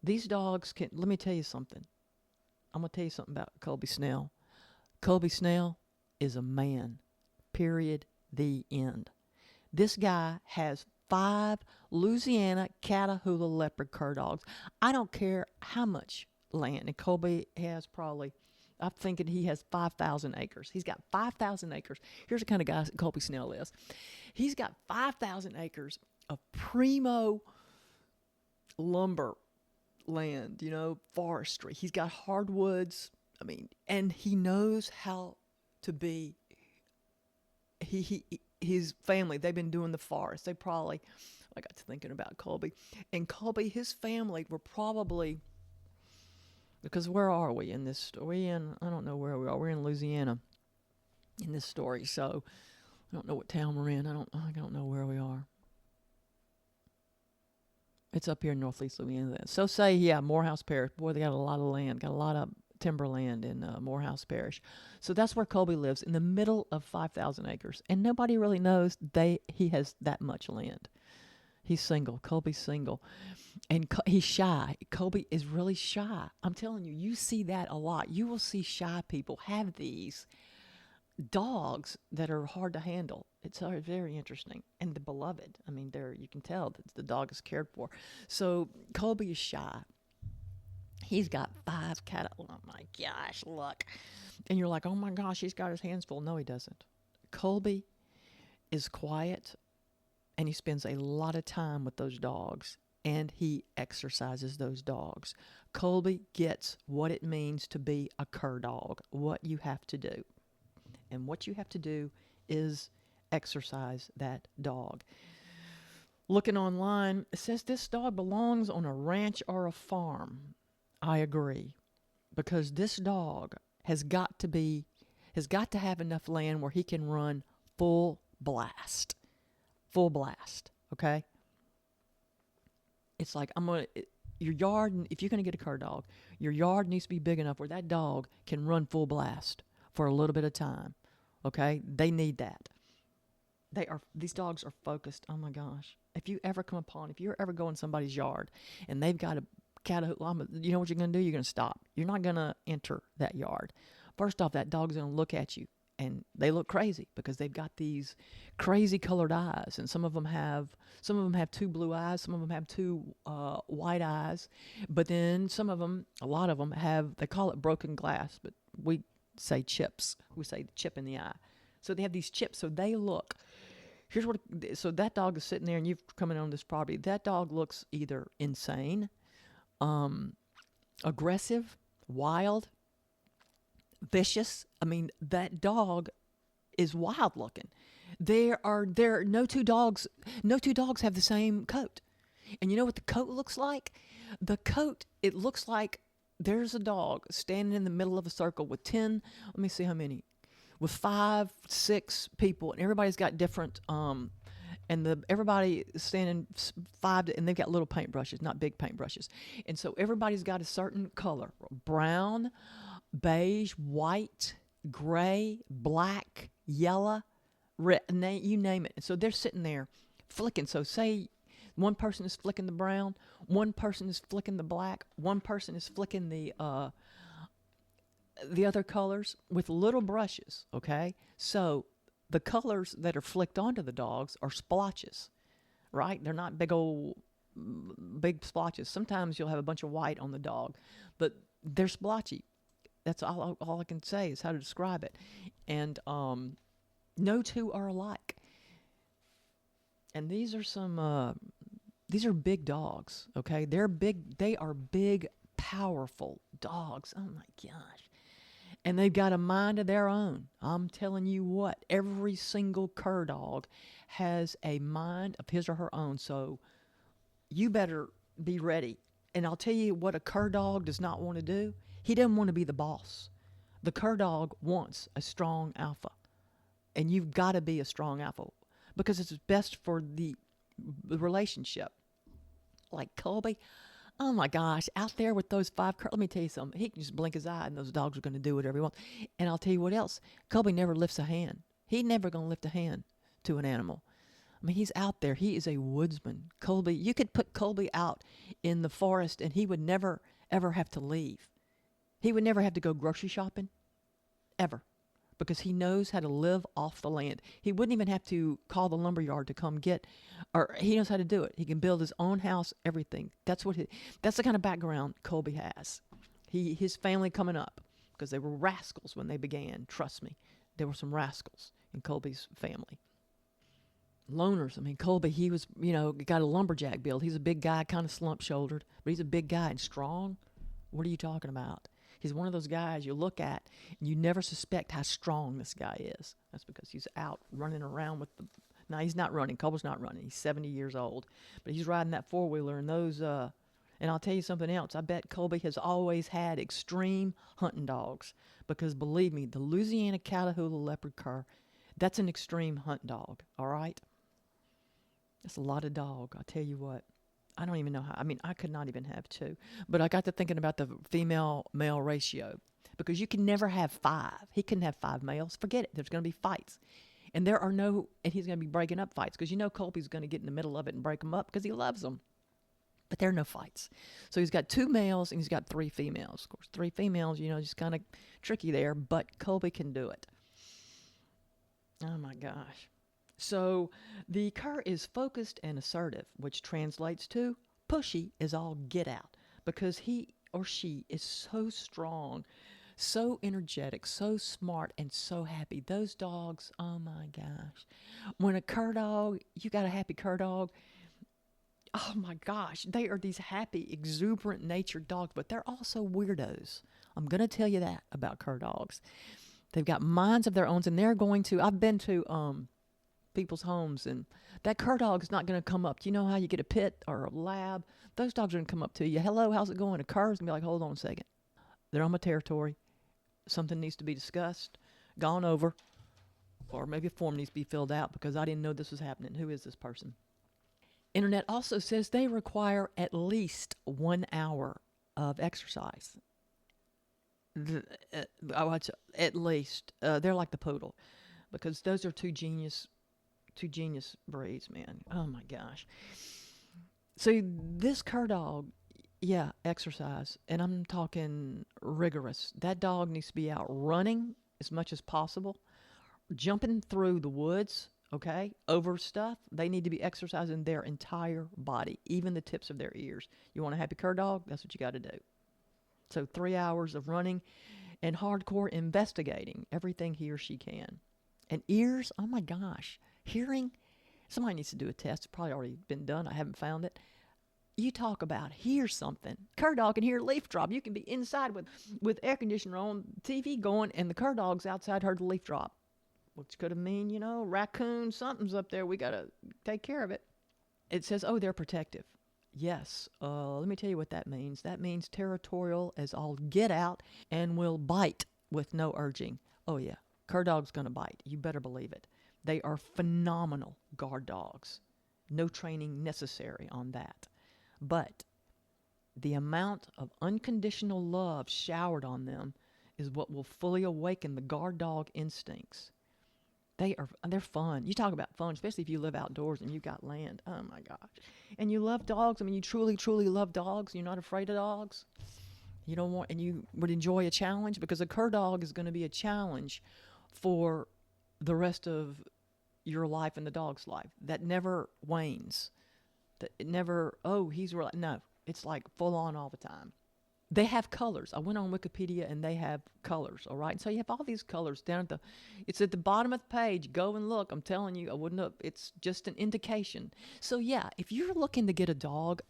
Speaker 1: These dogs let me tell you something. I'm going to tell you something about Colby Snell. Colby Snell is a man. Period. The end. This guy has 5 Louisiana Catahoula leopard cur dogs. I don't care how much land. And Colby has probably, I'm thinking he has 5,000 acres. He's got 5,000 acres. Here's the kind of guy Colby Snell is. He's got 5,000 acres of primo lumber land, forestry. He's got hardwoods. And he knows how to be. His family, they've been doing the forest. I got to thinking about Colby. And Colby, his family were probably, because where are we in this story? I don't know where we are. We're in Louisiana in this story. So I don't know what town we're in. I don't know where we are. It's up here in northeast Louisiana. So say, Morehouse Parish. Boy, they got a lot of land, got a lot of timberland in Morehouse Parish. So that's where Colby lives, in the middle of 5,000 acres. And nobody really knows he has that much land. He's single. Colby's single. And he's shy. Colby is really shy. I'm telling you, you see that a lot. You will see shy people have these dogs that are hard to handle. It's very interesting. And the beloved. You can tell that the dog is cared for. So Colby is shy. He's got 5 cat. Oh my gosh, look. And you're like, oh my gosh, he's got his hands full. No, he doesn't. Colby is quiet and he spends a lot of time with those dogs and he exercises those dogs. Colby gets what it means to be a cur dog, what you have to do. And what you have to do is exercise that dog. Looking online, it says this dog belongs on a ranch or a farm. I agree, because this dog has got to have enough land where he can run full blast, okay? It's like, your yard, if you're going to get a cur dog, your yard needs to be big enough where that dog can run full blast for a little bit of time, okay? They need that. These dogs are focused. Oh my gosh. If you're ever go in somebody's yard and they've got a Catahoula, you know what you're going to do? You're going to stop. You're not going to enter that yard. First off, that dog's going to look at you, and they look crazy because they've got these crazy colored eyes, and some of them have 2 blue eyes, some of them have 2 white eyes, but then a lot of them they call it broken glass, but we say chips. We say the chip in the eye. So they have these chips, so they look. So that dog is sitting there, and you've come in on this property. That dog looks either insane, aggressive, wild, vicious. That dog is wild looking. There are no two dogs have the same coat. And you know what the coat looks like? It looks like there's a dog standing in the middle of a circle with 10, let me see how many, with 5, 6 people, and everybody's got different, and and everybody is standing and they've got little paintbrushes, not big paintbrushes, and so everybody's got a certain color: brown, beige, white, gray, black, yellow, red, you name it. And so they're sitting there flicking. So say one person is flicking the brown, one person is flicking the black, one person is flicking the other colors with little brushes, okay? So the colors that are flicked onto the dogs are splotches, right? They're not big splotches. Sometimes you'll have a bunch of white on the dog, but they're splotchy. That's all I can say is how to describe it. And no two are alike. And these are big dogs, okay? They are big, powerful dogs. Oh my gosh. And they've got a mind of their own. I'm telling you what, every single cur dog has a mind of his or her own. So you better be ready. And I'll tell you what a cur dog does not want to do. He doesn't want to be the boss. The cur dog wants a strong alpha. And you've got to be a strong alpha because it's best for the relationship. Like Colby, oh my gosh, out there with those let me tell you something. He can just blink his eye and those dogs are going to do whatever he wants. And I'll tell you what else. Colby never lifts a hand. He's never going to lift a hand to an animal. I mean, he's out there. He is a woodsman. Colby, you could put Colby out in the forest and he would never, ever have to leave. He would never have to go grocery shopping, ever, because he knows how to live off the land. He wouldn't even have to call the lumberyard to come or he knows how to do it. He can build his own house, everything. That's the kind of background Colby has. His family coming up, because they were rascals when they began. Trust me, there were some rascals in Colby's family. Loners. I mean, Colby, he was, got a lumberjack build. He's a big guy, kind of slump-shouldered, but he's a big guy and strong. What are you talking about? He's one of those guys you look at and you never suspect how strong this guy is. That's because he's out running around now he's not running. Colby's not running. He's 70 years old. But he's riding that four-wheeler and and I'll tell you something else. I bet Colby has always had extreme hunting dogs because believe me, the Louisiana Catahoula leopard cur, that's an extreme hunt dog, all right? That's a lot of dog, I'll tell you what. I don't even know how. I mean, I could not even have two. But I got to thinking about the female-male ratio because you can never have 5. He couldn't have 5 males. Forget it. There's going to be fights. And he's going to be breaking up fights because Colby's going to get in the middle of it and break them up because he loves them. But there are no fights. So he's got 2 males and he's got 3 females. Of course, 3 females, just kind of tricky there, but Colby can do it. Oh my gosh. So the cur is focused and assertive, which translates to pushy as all get out because he or she is so strong, so energetic, so smart, and so happy. Those dogs, oh my gosh. When you got a happy cur dog, oh my gosh, they are these happy, exuberant natured dogs, but they're also weirdos. I'm going to tell you that about cur dogs. They've got minds of their own, and I've been to people's homes, and that cur dog is not going to come up. Do you know how you get a pit or a lab? Those dogs are going to come up to you. Hello, how's it going? A cur's going to be like, hold on a second. They're on my territory. Something needs to be discussed, gone over, or maybe a form needs to be filled out because I didn't know this was happening. Who is this person? Internet also says they require at least 1 hour of exercise. At least. They're like the poodle because those are two genius breeds, man. Oh my gosh. So this cur dog, yeah, exercise, and I'm talking rigorous. That dog needs to be out running as much as possible, jumping through the woods, okay, over stuff. They need to be exercising their entire body, even the tips of their ears. You want a happy cur dog? That's what you got to do. So 3 hours of running and hardcore investigating everything he or she can. And ears, oh my gosh. Hearing, somebody needs to do a test. It's probably already been done. I haven't found it. You talk about hear something. Cur dog can hear a leaf drop. You can be inside with air conditioner on, TV going, and the cur dog's outside heard the leaf drop. Which could have mean, raccoon, something's up there. We got to take care of it. It says, oh, they're protective. Yes. Let me tell you what that means. That means territorial as all get out and will bite with no urging. Oh, yeah. Cur dog's going to bite. You better believe it. They are phenomenal guard dogs. No training necessary on that. But the amount of unconditional love showered on them is what will fully awaken the guard dog instincts. They're fun. You talk about fun, especially if you live outdoors and you've got land. Oh my gosh. And you love dogs. I mean, you truly, truly love dogs. You're not afraid of dogs. You don't want, and you would enjoy a challenge, because a cur dog is going to be a challenge for the rest of your life and the dog's life. That never wanes. That it never, oh, he's real. No, it's like full on all the time. They have colors. I went on Wikipedia and they have colors, all right? And so you have all these colors down at it's at the bottom of the page. Go and look. I'm telling you, I wouldn't have, it's just an indication. So yeah, if you're looking to get a dog,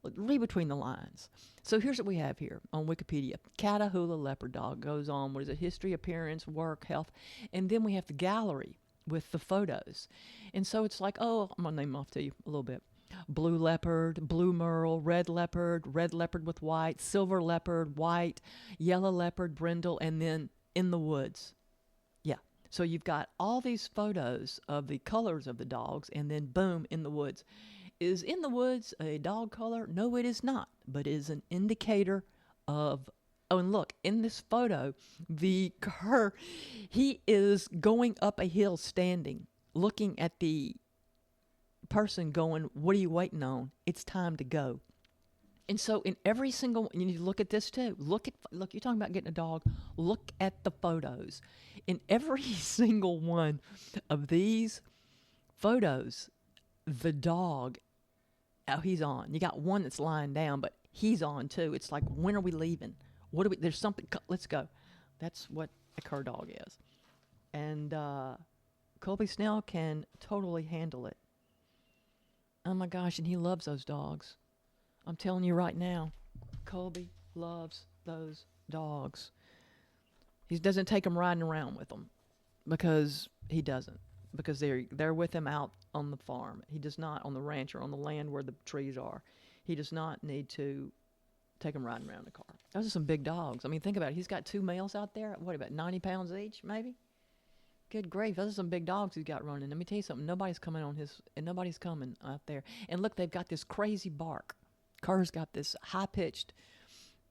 Speaker 1: read between the lines. So here's what we have here on Wikipedia. Catahoula leopard dog goes on. What is it? History, appearance, work, health. And then we have the gallery with the photos. And so it's like, oh, I'm going to name them off to you a little bit. Blue leopard, blue merle, red leopard with white, silver leopard, white, yellow leopard, brindle, and then in the woods. Yeah. So you've got all these photos of the colors of the dogs, and then boom, in the woods. Is in the woods a dog color? No, it is not, but it is an indicator of, oh, and look, in this photo, the cur, he is going up a hill standing, looking at the person going, what are you waiting on? It's time to go. And so in every single, you need to look at this too. Look, you're talking about getting a dog. Look at the photos. In every single one of these photos, the dog, oh, he's on. You got one that's lying down, but he's on too. It's like, when are we leaving? There's something, let's go. That's what a cur dog is. And Colby Snell can totally handle it. Oh my gosh, and he loves those dogs. I'm telling you right now, Colby loves those dogs. He doesn't take them riding around with them, because he doesn't. Because they're with him out on the farm. He does not, on the ranch or on the land where the trees are. He does not need to take them riding around the car. Those are some big dogs. I mean, think about it. He's got 2 males out there. What, about 90 pounds each, maybe? Good grief, those are some big dogs he's got running. Let me tell you something. Nobody's coming out there. And look, they've got this crazy bark. Curs got this high-pitched,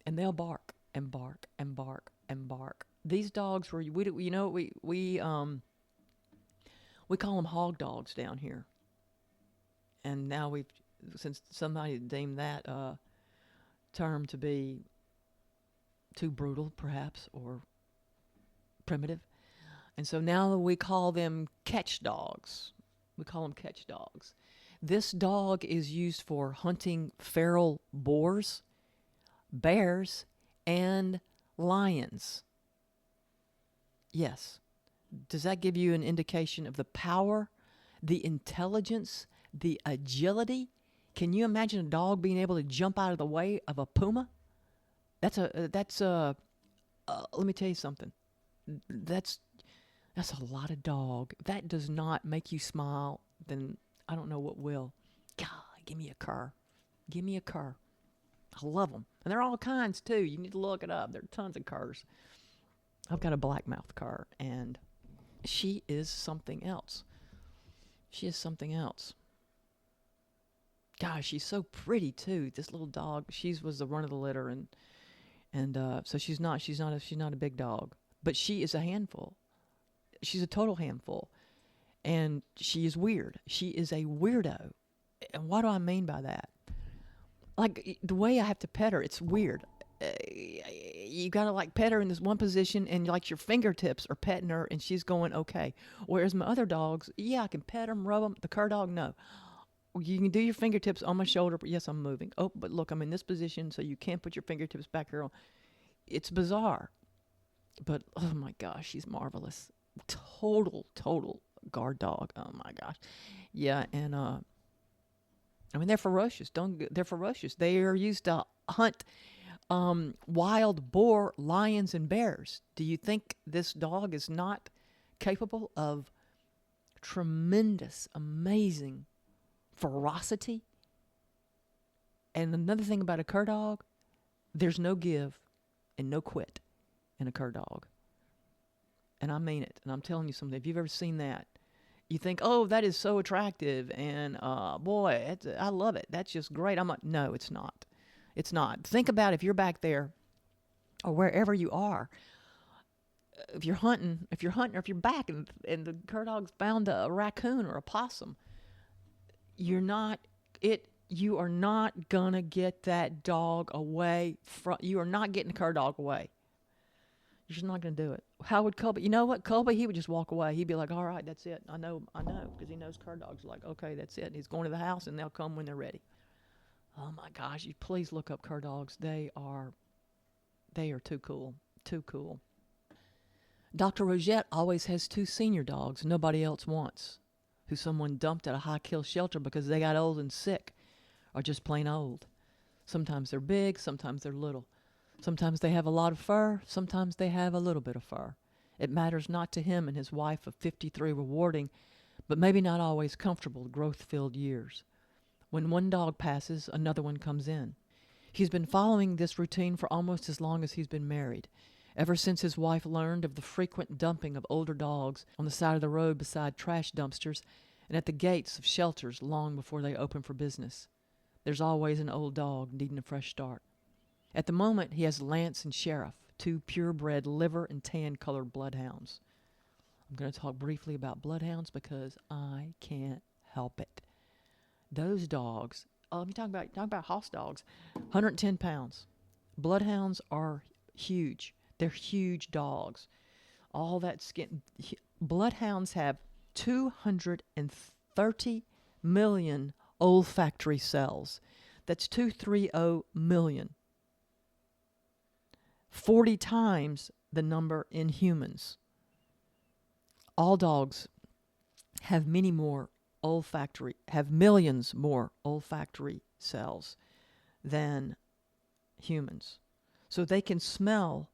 Speaker 1: and they'll bark and bark and bark and bark. These dogs were, we call them hog dogs down here. And now since somebody deemed that term to be too brutal, perhaps, or primitive. And so now we call them catch dogs. We call them catch dogs. This dog is used for hunting feral boars, bears, and lions. Yes. Does that give you an indication of the power, the intelligence, the agility? Can you imagine a dog being able to jump out of the way of a puma? Let me tell you something. That's a lot of dog. If that does not make you smile, then I don't know what will. God, give me a cur. Give me a cur. I love them. And they're all kinds, too. You need to look it up. There are tons of curs. I've got a blackmouth cur, and she is something else. She is something else. Gosh, she's so pretty, too. This little dog, she was the run of the litter, and so she's not a big dog. But she is a handful. She's a total handful. And she is weird. She is a weirdo. And what do I mean by that? Like, the way I have to pet her, it's weird. You gotta like pet her in this one position, and like your fingertips are petting her, and she's going okay. Whereas my other dogs, yeah, I can pet them, rub them. The cur dog, no. You can do your fingertips on my shoulder, but yes, I'm moving. Oh, but look, I'm in this position, so you can't put your fingertips back here on. It's bizarre. But, oh my gosh, she's marvelous. Total guard dog. Oh my gosh. Yeah, and I mean, they're ferocious. They're ferocious. They are used to hunt wild boar, lions, and bears. Do you think this dog is not capable of tremendous, amazing ferocity? And another thing about a cur dog, there's no give and no quit in a cur dog. And I mean it. And I'm telling you something. If you've ever seen that, You think, oh, that is so attractive, and boy, I love it. That's just great. I'm like, no, it's not. It's not. Think about if you're back there or wherever you are. If you're hunting, or if you're back and the cur dog's found a raccoon or a possum, you are not gonna get that dog away from. You are not getting the cur dog away. You're just not going to do it. How would Colby? You know what? Colby, he would just walk away. He'd be like, all right, that's it. I know, because he knows cur dogs are like, okay, that's it. And he's going to the house, and they'll come when they're ready. Oh, my gosh. You please look up cur dogs. They are too cool. Too cool. Dr. Rogette always has 2 senior dogs nobody else wants, who someone dumped at a high-kill shelter because they got old and sick, or just plain old. Sometimes they're big, sometimes they're little. Sometimes they have a lot of fur, sometimes they have a little bit of fur. It matters not to him and his wife of 53 rewarding, but maybe not always comfortable, growth-filled years. When one dog passes, another one comes in. He's been following this routine for almost as long as he's been married, ever since his wife learned of the frequent dumping of older dogs on the side of the road beside trash dumpsters and at the gates of shelters long before they open for business. There's always an old dog needing a fresh start. At the moment, he has Lance and Sheriff, 2 purebred liver and tan-colored bloodhounds. I'm going to talk briefly about bloodhounds because I can't help it. Those dogs, you talk about house dogs, 110 pounds. Bloodhounds are huge. They're huge dogs. All that skin. Bloodhounds have 230 million olfactory cells. That's 230 million. 40 times the number in humans. All dogs have millions more olfactory cells than humans. So they can smell.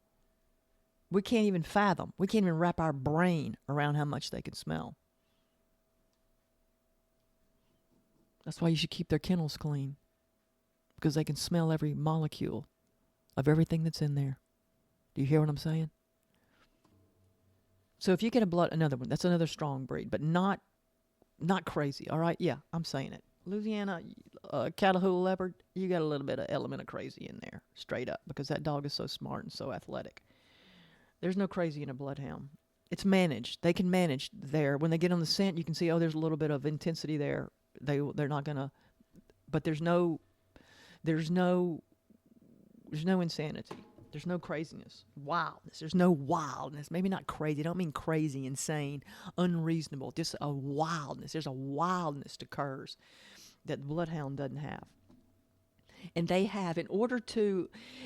Speaker 1: We can't even fathom. We can't even wrap our brain around how much they can smell. That's why you should keep their kennels clean, because they can smell every molecule of everything that's in there. Do you hear what I'm saying? So if you get another one, that's another strong breed, but not crazy, all right? Yeah, I'm saying it. Louisiana Catahoula Leopard, you got a little bit of element of crazy in there, straight up, because that dog is so smart and so athletic. There's no crazy in a bloodhound. It's managed. They can manage there. When they get on the scent, you can see, there's a little bit of intensity there. They're not gonna, but there's no insanity. There's no craziness, wildness. There's no wildness. Maybe not crazy. I don't mean crazy, insane, unreasonable. Just a wildness. There's a wildness to curs that the bloodhound doesn't have. And they have,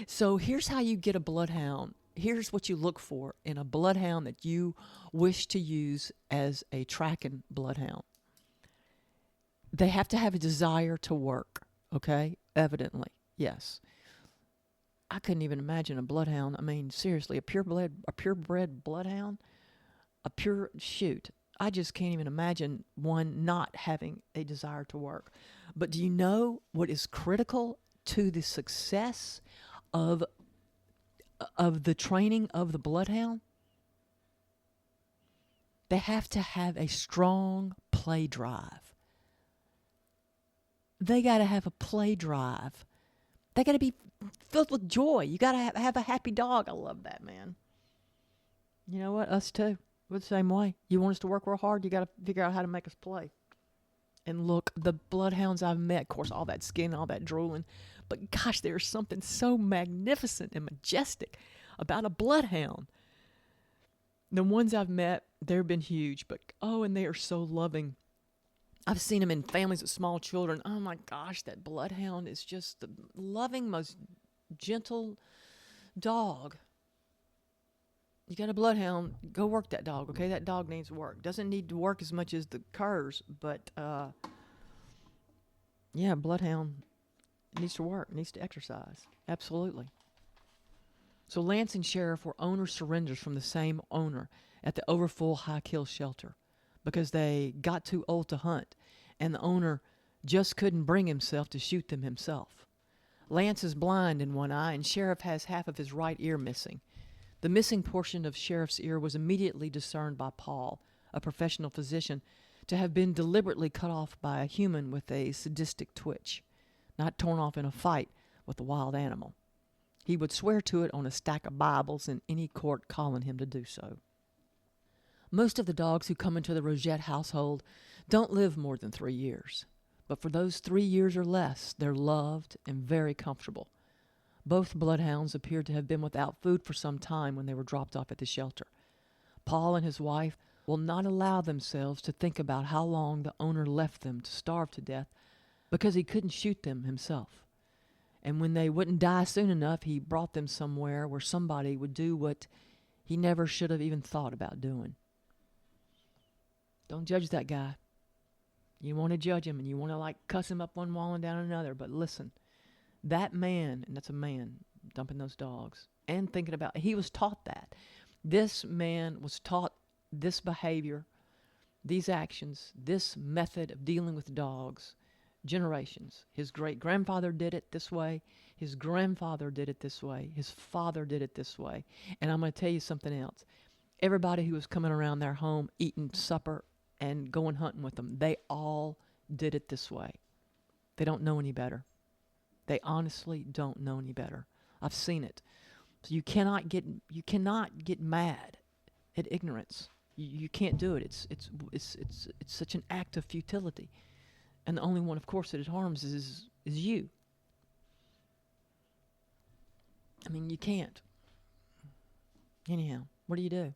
Speaker 1: so here's how you get a bloodhound. Here's what you look for in a bloodhound that you wish to use as a tracking bloodhound. They have to have a desire to work, okay? Evidently, yes. I couldn't even imagine a bloodhound. I mean, seriously, a purebred bloodhound, I just can't even imagine one not having a desire to work. But do you know what is critical to the success of the training of the bloodhound? They have to have a strong play drive. They got to have a play drive. They got to be filled with joy. You got to have a happy dog. I love that, man. You know what? Us too. We're the same way. You want us to work real hard, you got to figure out how to make us play. And look, the bloodhounds I've met, of course, all that skin, all that drooling, but gosh, there's something so magnificent and majestic about a bloodhound. The ones I've met, they've been huge, but and they are so loving. I've seen them in families with small children. Oh my gosh, that bloodhound is just the loving, most gentle dog. You got a bloodhound, go work that dog, okay? That dog needs work. Doesn't need to work as much as the curs, but bloodhound needs to work, needs to exercise. Absolutely. So Lance and Sheriff were owner surrenders from the same owner at the overfull high kill shelter because they got too old to hunt, and the owner just couldn't bring himself to shoot them himself. Lance is blind in one eye, and Sheriff has half of his right ear missing. The missing portion of Sheriff's ear was immediately discerned by Paul, a professional physician, to have been deliberately cut off by a human with a sadistic twitch, not torn off in a fight with a wild animal. He would swear to it on a stack of Bibles in any court calling him to do so. Most of the dogs who come into the Rogette household don't live more than 3 years. But for those 3 years or less, they're loved and very comfortable. Both bloodhounds appeared to have been without food for some time when they were dropped off at the shelter. Paul and his wife will not allow themselves to think about how long the owner left them to starve to death because he couldn't shoot them himself. And when they wouldn't die soon enough, he brought them somewhere where somebody would do what he never should have even thought about doing. Don't judge that guy. You want to judge him and you want to cuss him up one wall and down another. But listen, that man, and that's a man dumping those dogs and thinking about, he was taught that. This man was taught this behavior, these actions, this method of dealing with dogs, generations. His great-grandfather did it this way. His grandfather did it this way. His father did it this way. And I'm going to tell you something else. Everybody who was coming around their home, eating supper and going hunting with them, they all did it this way. They don't know any better. They honestly don't know any better. I've seen it. So you cannot get mad at ignorance. You can't do it. It's such an act of futility. And the only one, of course, that it harms is you. I mean, you can't. Anyhow, what do?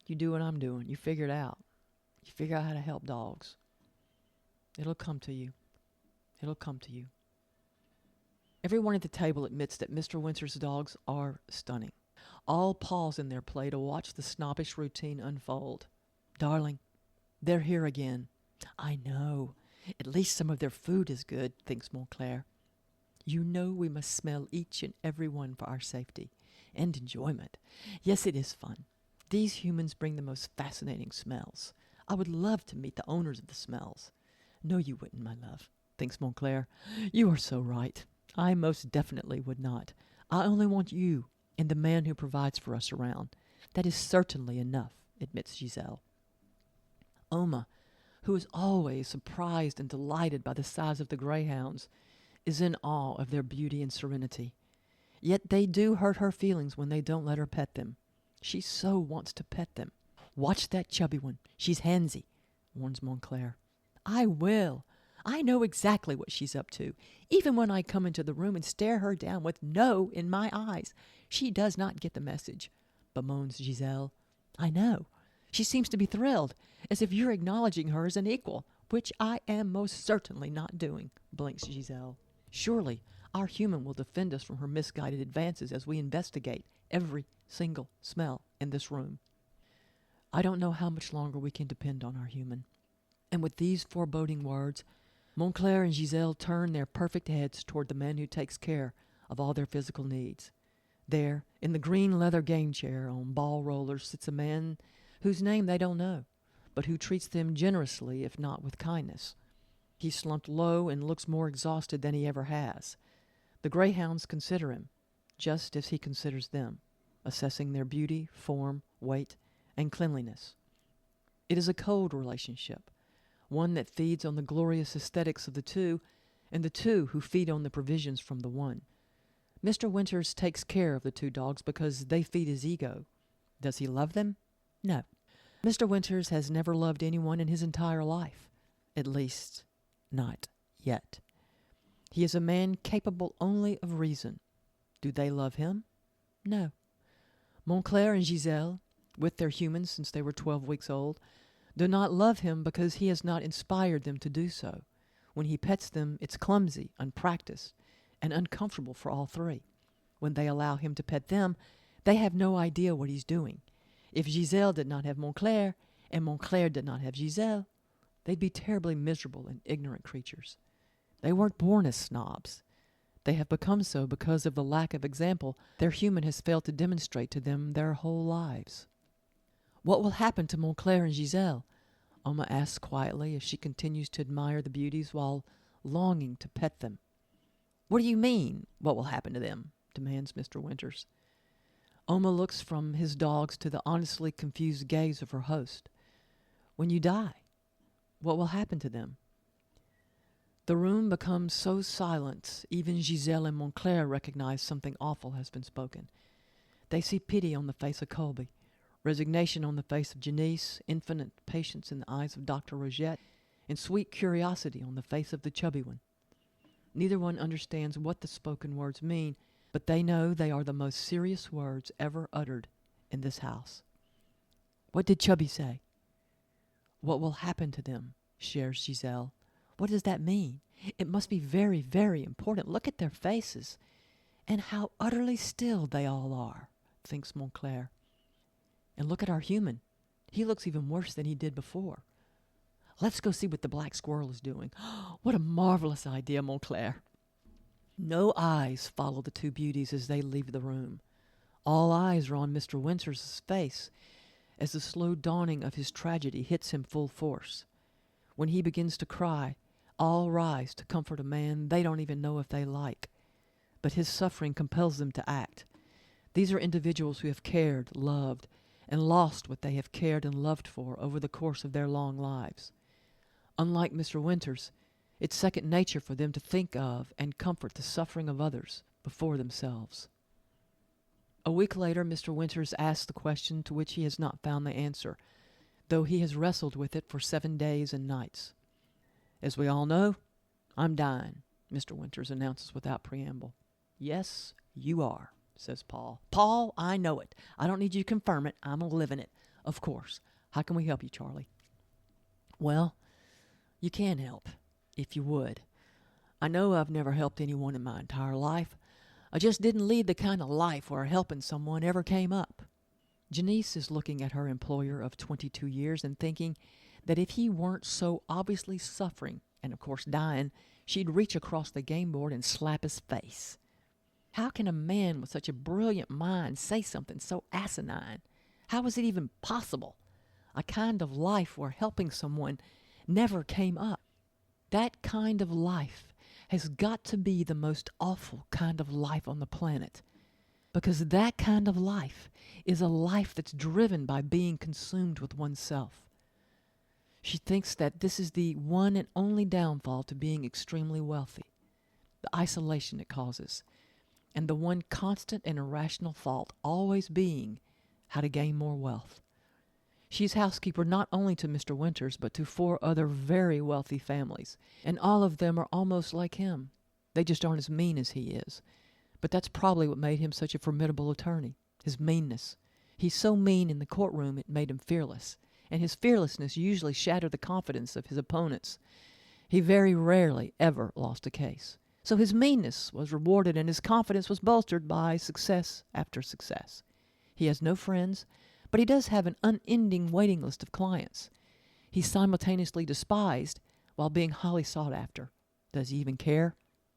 Speaker 1: You do what I'm doing. You figure it out. You figure out how to help dogs. It'll come to you. It'll come to you. Everyone at the table admits that Mr. Winter's dogs are stunning. All pause in their play to watch the snobbish routine unfold. Darling, they're here again. I know. At least some of their food is good, thinks Montclair. You know we must smell each and every one for our safety and enjoyment. Yes, it is fun. These humans bring the most fascinating smells. I would love to meet the owners of the smells. No, you wouldn't, my love, thinks Montclair. You are so right. I most definitely would not. I only want you and the man who provides for us around. That is certainly enough, admits Giselle. Oma, who is always surprised and delighted by the size of the greyhounds, is in awe of their beauty and serenity. Yet they do hurt her feelings when they don't let her pet them. She so wants to pet them. Watch that chubby one. She's handsy, warns Montclair. I will. I know exactly what she's up to. Even when I come into the room and stare her down with no in my eyes, she does not get the message, bemoans Giselle. I know. She seems to be thrilled, as if you're acknowledging her as an equal, which I am most certainly not doing, blinks Giselle. Surely our human will defend us from her misguided advances as we investigate every single smell in this room. I don't know how much longer we can depend on our human. And with these foreboding words, Montclair and Giselle turn their perfect heads toward the man who takes care of all their physical needs. There, in the green leather game chair on ball rollers, sits a man whose name they don't know, but who treats them generously, if not with kindness. He's slumped low and looks more exhausted than he ever has. The greyhounds consider him, just as he considers them, assessing their beauty, form, weight, and cleanliness. It is a cold relationship, one that feeds on the glorious aesthetics of the two, and the two who feed on the provisions from the one. Mr. Winters takes care of the two dogs because they feed his ego. Does he love them? No. Mr. Winters has never loved anyone in his entire life. At least, not yet. He is a man capable only of reason. Do they love him? No. Montclair and Giselle, with their humans since they were 12 weeks old, do not love him because he has not inspired them to do so. When he pets them, it's clumsy, unpracticed, and uncomfortable for all three. When they allow him to pet them, they have no idea what he's doing. If Giselle did not have Montclair, and Montclair did not have Giselle, they'd be terribly miserable and ignorant creatures. They weren't born as snobs. They have become so because of the lack of example their human has failed to demonstrate to them their whole lives. What will happen to Montclair and Giselle? Oma asks quietly as she continues to admire the beauties while longing to pet them. What do you mean, what will happen to them? Demands Mr. Winters. Oma looks from his dogs to the honestly confused gaze of her host. when you die? What will happen to them? The room becomes so silent, even Giselle and Montclair recognize something awful has been spoken. They see pity on the face of Colby, resignation on the face of Janice, infinite patience in the eyes of Dr. Rogette, and sweet curiosity on the face of the chubby one. Neither one understands what the spoken words mean, but they know they are the most serious words ever uttered in this house. What did Chubby say? What will happen to them, shares Giselle. What does that mean? It must be very, very important. Look at their faces. And how utterly still they all are, thinks Montclair. And look at our human. He looks even worse than he did before. Let's go see what the black squirrel is doing. What a marvelous idea, Montclair. No eyes follow the two beauties as they leave the room. All eyes are on Mr. Winter's face as the slow dawning of his tragedy hits him full force. When he begins to cry, all rise to comfort a man they don't even know if they like. But his suffering compels them to act. These are individuals who have cared, loved, and lost what they have cared and loved for over the course of their long lives. Unlike Mr. Winters, it's second nature for them to think of and comfort the suffering of others before themselves. A week later, Mr. Winters asks the question to which he has not found the answer, though he has wrestled with it for 7 days and nights. As we all know, I'm dying, Mr. Winters announces without preamble. Yes, you are, says Paul. Paul, I know it. I don't need you to confirm it. I'm living it. Of course. How can we help you, Charlie? Well, you can help, if you would. I know I've never helped anyone in my entire life. I just didn't lead the kind of life where helping someone ever came up. Janice is looking at her employer of 22 years and thinking that if he weren't so obviously suffering, and of course dying, she'd reach across the game board and slap his face. How can a man with such a brilliant mind say something so asinine? How is it even possible? A kind of life where helping someone never came up. That kind of life has got to be the most awful kind of life on the planet. Because that kind of life is a life that's driven by being consumed with oneself. She thinks that this is the one and only downfall to being extremely wealthy, the isolation it causes, and the one constant and irrational thought always being how to gain more wealth. She's housekeeper not only to Mr. Winters, but to 4 other very wealthy families, and all of them are almost like him. They just aren't as mean as he is. But that's probably what made him such a formidable attorney, his meanness. He's so mean in the courtroom it made him fearless, and his fearlessness usually shattered the confidence of his opponents. He very rarely ever lost a case. So his meanness was rewarded and his confidence was bolstered by success after success. He has no friends, but he does have an unending waiting list of clients. He's simultaneously despised while being highly sought after. Does he even care?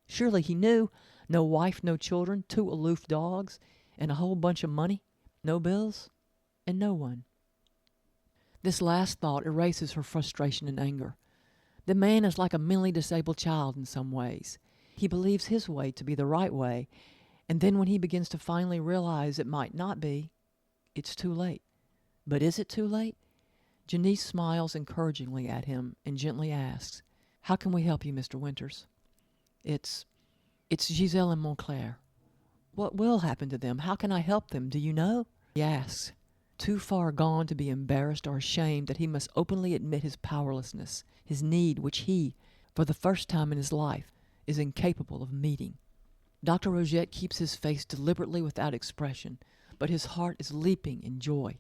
Speaker 1: Surely he knew. No wife, no children, 2 aloof dogs, and a whole bunch of money. No bills, and no one. This last thought erases her frustration and anger. The man is like a mentally disabled child in some ways. He believes his way to be the right way, and then when he begins to finally realize it might not be, it's too late. But is it too late? Janice smiles encouragingly at him and gently asks, "How can we help you, Mr. Winters?" It's Giselle and Montclair. What will happen to them? How can I help them? Do you know? He asks, too far gone to be embarrassed or ashamed that he must openly admit his powerlessness, his need which he, for the first time in his life, is incapable of meeting. Dr. Rogette keeps his face deliberately without expression, but his heart is leaping in joy.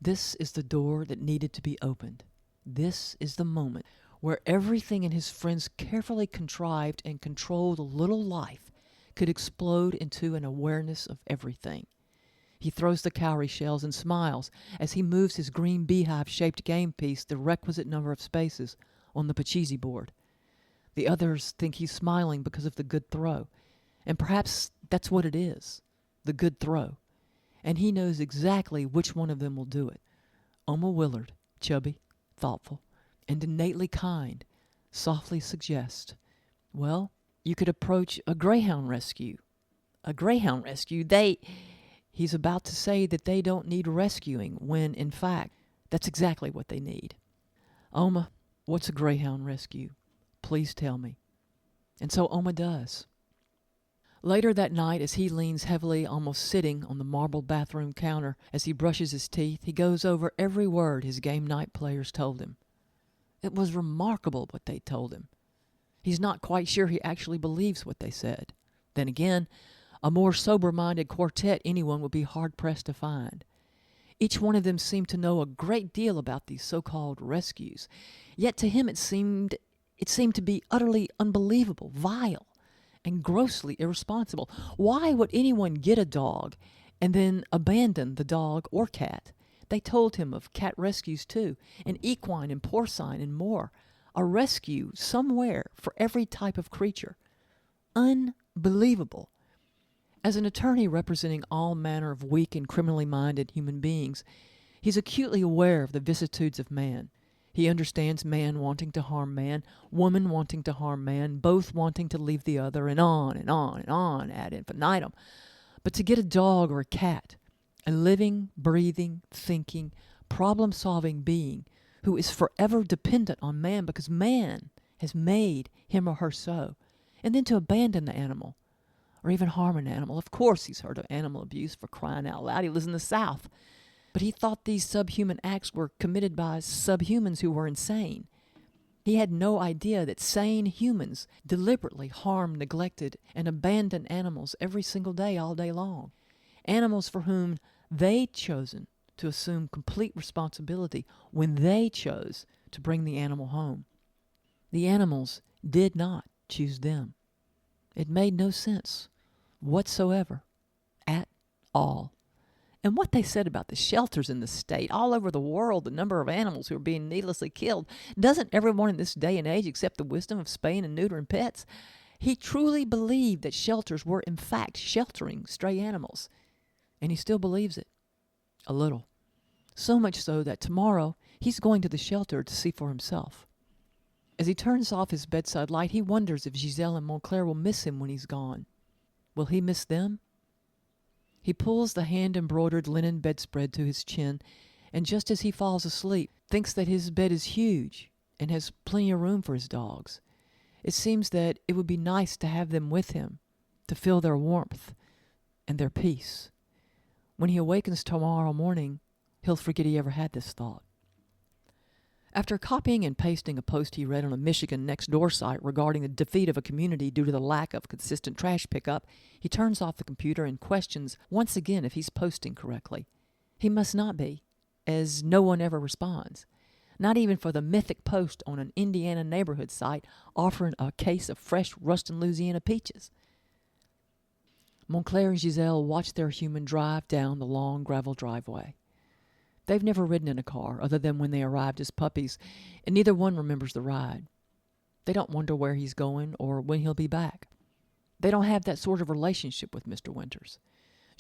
Speaker 1: This is the door that needed to be opened. This is the moment where everything in his friend's carefully contrived and controlled little life could explode into an awareness of everything. He throws the cowrie shells and smiles as he moves his green beehive-shaped game piece the requisite number of spaces on the Pachisi board. The others think he's smiling because of the good throw, and perhaps that's what it is, the good throw. And he knows exactly which one of them will do it. Oma Willard, chubby, thoughtful, and innately kind, softly suggests, "Well, you could approach a greyhound rescue." A greyhound rescue? He's about to say that they don't need rescuing, when, in fact, that's exactly what they need. Oma, what's a greyhound rescue? Please tell me. And so Oma does. Later that night, as he leans heavily, almost sitting on the marble bathroom counter as he brushes his teeth, he goes over every word his game night players told him. It was remarkable what they told him. He's not quite sure he actually believes what they said. Then again, a more sober-minded quartet anyone would be hard-pressed to find. Each one of them seemed to know a great deal about these so-called rescues. Yet to him it seemed to be utterly unbelievable, vile, and grossly irresponsible. Why would anyone get a dog and then abandon the dog or cat? They told him of cat rescues too, and equine and porcine and more. A rescue somewhere for every type of creature. Unbelievable. As an attorney representing all manner of weak and criminally minded human beings, he's acutely aware of the vicissitudes of man. He understands man wanting to harm man, woman wanting to harm man, both wanting to leave the other, and on and on and on ad infinitum. But to get a dog or a cat, a living, breathing, thinking, problem-solving being who is forever dependent on man because man has made him or her so, and then to abandon the animal, or even harm an animal. Of course he's heard of animal abuse, for crying out loud. He lives in the South. But he thought these subhuman acts were committed by subhumans who were insane. He had no idea that sane humans deliberately harm, neglected, and abandon animals every single day, all day long. Animals for whom they'd chosen to assume complete responsibility when they chose to bring the animal home. The animals did not choose them. It made no sense whatsoever at all. And what they said about the shelters in the state, all over the world, the number of animals who are being needlessly killed, doesn't everyone in this day and age accept the wisdom of spaying and neutering pets? He truly believed that shelters were in fact sheltering stray animals. And he still believes it. A little. So much so that tomorrow he's going to the shelter to see for himself. As he turns off his bedside light, he wonders if Giselle and Montclair will miss him when he's gone. Will he miss them? He pulls the hand-embroidered linen bedspread to his chin, and just as he falls asleep, thinks that his bed is huge and has plenty of room for his dogs. It seems that it would be nice to have them with him, to feel their warmth and their peace. When he awakens tomorrow morning, he'll forget he ever had this thought. After copying and pasting a post he read on a Michigan Next Door site regarding the defeat of a community due to the lack of consistent trash pickup, he turns off the computer and questions once again if he's posting correctly. He must not be, as no one ever responds. Not even for the mythic post on an Indiana neighborhood site offering a case of fresh Ruston, Louisiana peaches. Montclair and Giselle watch their human drive down the long gravel driveway. They've never ridden in a car other than when they arrived as puppies, and neither one remembers the ride. They don't wonder where he's going or when he'll be back. They don't have that sort of relationship with Mr. Winters.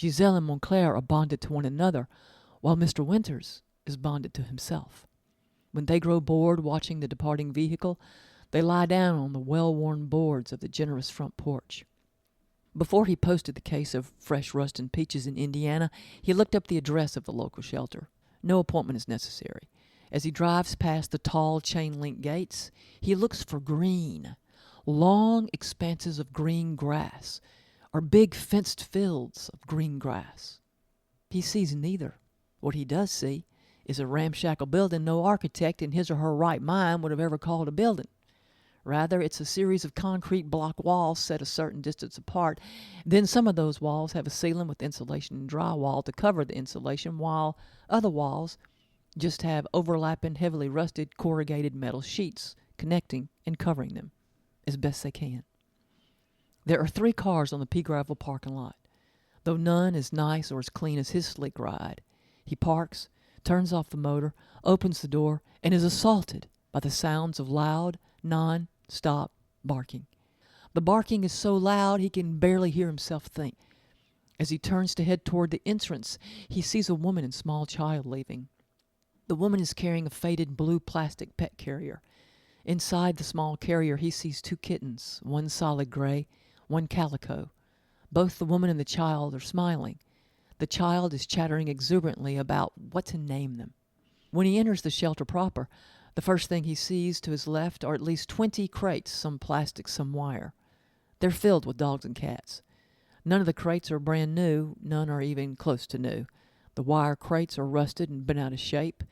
Speaker 1: Giselle and Montclair are bonded to one another, while Mr. Winters is bonded to himself. When they grow bored watching the departing vehicle, they lie down on the well-worn boards of the generous front porch. Before he posted the case of fresh Ruston peaches in Indiana, he looked up the address of the local shelter. No appointment is necessary. As he drives past the tall chain-link gates, he looks for green, long expanses of green grass, or big fenced fields of green grass. He sees neither. What he does see is a ramshackle building no architect in his or her right mind would have ever called a building. Rather, it's a series of concrete block walls set a certain distance apart. Then some of those walls have a ceiling with insulation and drywall to cover the insulation, while other walls just have overlapping, heavily rusted, corrugated metal sheets connecting and covering them as best they can. There are 3 cars on the pea gravel parking lot, though none as nice or as clean as his sleek ride. He parks, turns off the motor, opens the door, and is assaulted by the sounds of loud, non-stop barking. The barking is so loud he can barely hear himself think. As he turns to head toward the entrance, he sees a woman and small child leaving. The woman is carrying a faded blue plastic pet carrier. Inside the small carrier, he sees 2 kittens, one solid gray, one calico. Both the woman and the child are smiling. The child is chattering exuberantly about what to name them. When he enters the shelter proper, The first thing he sees to his left are at least 20 crates, some plastic, some wire. They're filled with dogs and cats. None of the crates are brand new, none are even close to new. The wire crates are rusted and bent out of shape.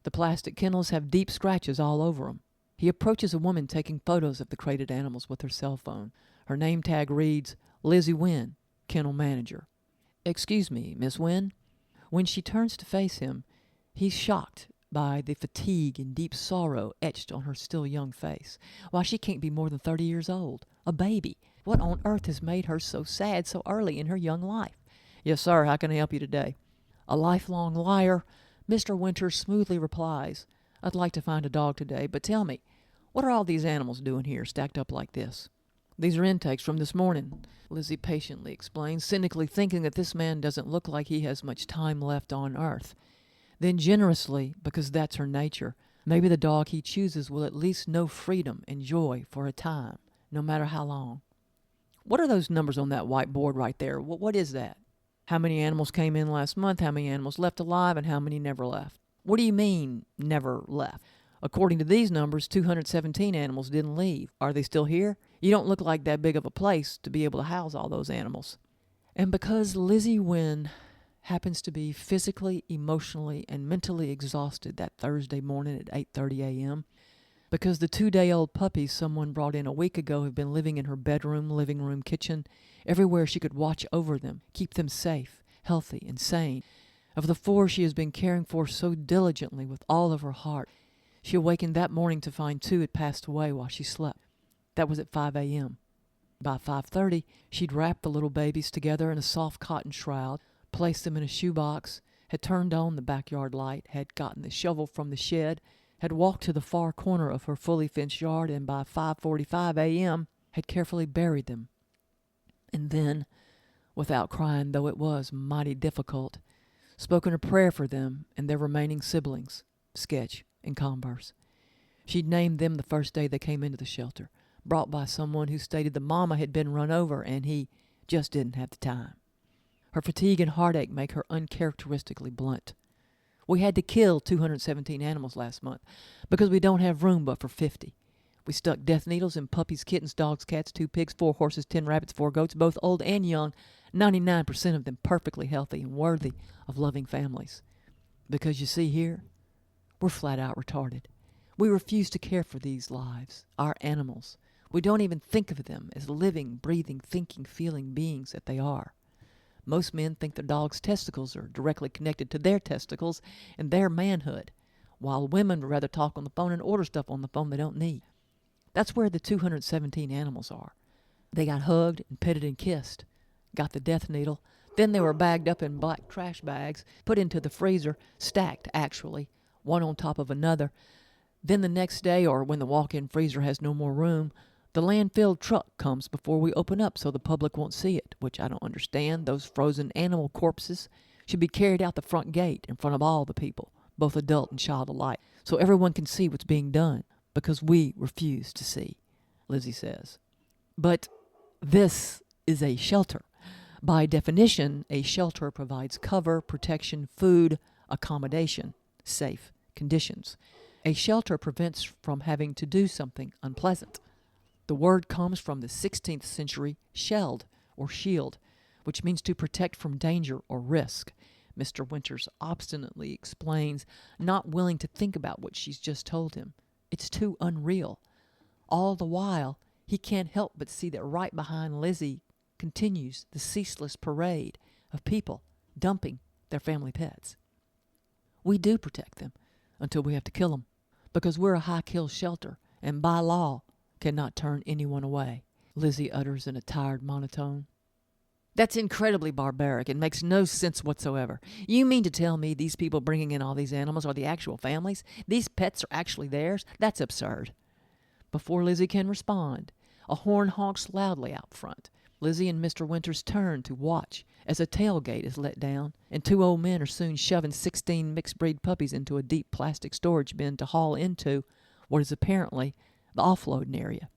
Speaker 1: The plastic kennels have deep scratches all over them. He approaches a woman taking photos of the crated animals with her cell phone. Her name tag reads, Lizzie Wynn, kennel manager. "Excuse me, Miss Wynn?" When she turns to face him, he's shocked by the fatigue and deep sorrow etched on her still young face. Why, she can't be more than 30 years old. A baby. What on earth has made her so sad so early in her young life? "Yes, sir. How can I help you today?" A lifelong liar, Mr. Winters smoothly replies, "I'd like to find a dog today, but tell me, what are all these animals doing here, stacked up like this?" "These are intakes from this morning," Lizzie patiently explains, cynically thinking that this man doesn't look like he has much time left on earth. Then generously, because that's her nature, maybe the dog he chooses will at least know freedom and joy for a time, no matter how long. "What are those numbers on that whiteboard right there? What is that?" "How many animals came in last month, how many animals left alive, and how many never left." "What do you mean, never left?" "According to these numbers, 217 animals didn't leave. Are they still here? You don't look like that big of a place to be able to house all those animals." And because Lizzie Wynn happens to be physically, emotionally, and mentally exhausted that Thursday morning at 8:30 a.m., because the 2-day-old puppies someone brought in a week ago have been living in her bedroom, living room, kitchen, everywhere she could watch over them, keep them safe, healthy, and sane. Of the 4 she has been caring for so diligently with all of her heart, she awakened that morning to find 2 had passed away while she slept. That was at 5 a.m. By 5:30, she'd wrapped the little babies together in a soft cotton shroud, placed them in a shoebox, had turned on the backyard light, had gotten the shovel from the shed, had walked to the far corner of her fully fenced yard, and by 5:45 a.m. had carefully buried them. And then, without crying, though it was mighty difficult, spoken a prayer for them and their remaining siblings, Sketch and Converse. She'd named them the first day they came into the shelter, brought by someone who stated the mama had been run over and he just didn't have the time. Her fatigue and heartache make her uncharacteristically blunt. "We had to kill 217 animals last month because we don't have room but for 50. We stuck death needles in puppies, kittens, dogs, cats, 2 pigs, 4 horses, 10 rabbits, 4 goats, both old and young, 99% of them perfectly healthy and worthy of loving families. Because you see here, we're flat out retarded. We refuse to care for these lives, our animals. We don't even think of them as living, breathing, thinking, feeling beings that they are. Most men think their dog's testicles are directly connected to their testicles and their manhood, while women would rather talk on the phone and order stuff on the phone they don't need. That's where the 217 animals are. They got hugged and petted and kissed, got the death needle, then they were bagged up in black trash bags, put into the freezer, stacked actually, one on top of another. Then the next day, or when the walk-in freezer has no more room, the landfill truck comes before we open up so the public won't see it, which I don't understand. Those frozen animal corpses should be carried out the front gate in front of all the people, both adult and child alike, so everyone can see what's being done, because we refuse to see," Lizzie says. But this is a shelter. By definition, a shelter provides cover, protection, food, accommodation, safe conditions. A shelter prevents from having to do something unpleasant. The word comes from the 16th century sheld or shield, which means to protect from danger or risk. Mr. Winters obstinately explains, not willing to think about what she's just told him. It's too unreal. All the while, he can't help but see that right behind Lizzie continues the ceaseless parade of people dumping their family pets. We do protect them until we have to kill them, because we're a high-kill shelter, and by law cannot turn anyone away, Lizzie utters in a tired monotone. "That's incredibly barbaric and makes no sense whatsoever. You mean to tell me these people bringing in all these animals are the actual families? These pets are actually theirs? That's absurd." Before Lizzie can respond, a horn honks loudly out front. Lizzie and Mr. Winters turn to watch as a tailgate is let down, and 2 old men are soon shoving 16 mixed-breed puppies into a deep plastic storage bin to haul into what is apparently the offloading area.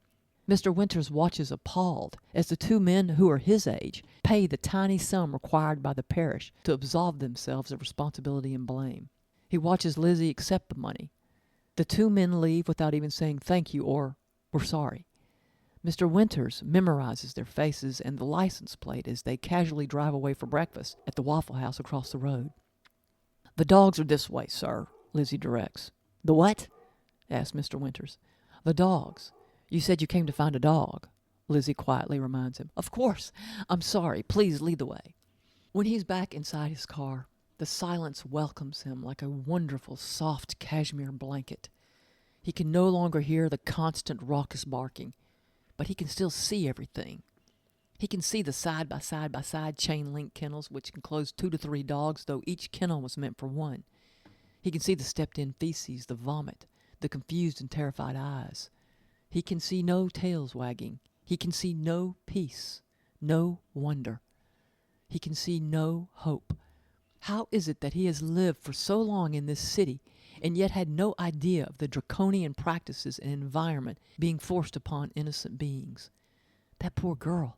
Speaker 1: Mr. Winters watches appalled as the 2 men, who are his age, pay the tiny sum required by the parish to absolve themselves of responsibility and blame. He watches Lizzie accept the money, The two men leave without even saying thank you or we're sorry. Mr. Winters memorizes their faces and the license plate as they casually drive away for breakfast at the Waffle House across the road. "The dogs are this way, sir," Lizzie directs. "The what?" asks Mr. Winters. "The dogs. You said you came to find a dog," Lizzie quietly reminds him. "Of course. I'm sorry. Please lead the way." When he's back inside his car, the silence welcomes him like a wonderful, soft cashmere blanket. He can no longer hear the constant raucous barking, but he can still see everything. He can see the side-by-side chain-link kennels which enclose 2 to 3 dogs, though each kennel was meant for one. He can see the stepped-in feces, the vomit, the confused and terrified eyes. He can see no tails wagging. He can see no peace, no wonder. He can see no hope. How is it that he has lived for so long in this city and yet had no idea of the draconian practices and environment being forced upon innocent beings? That poor girl.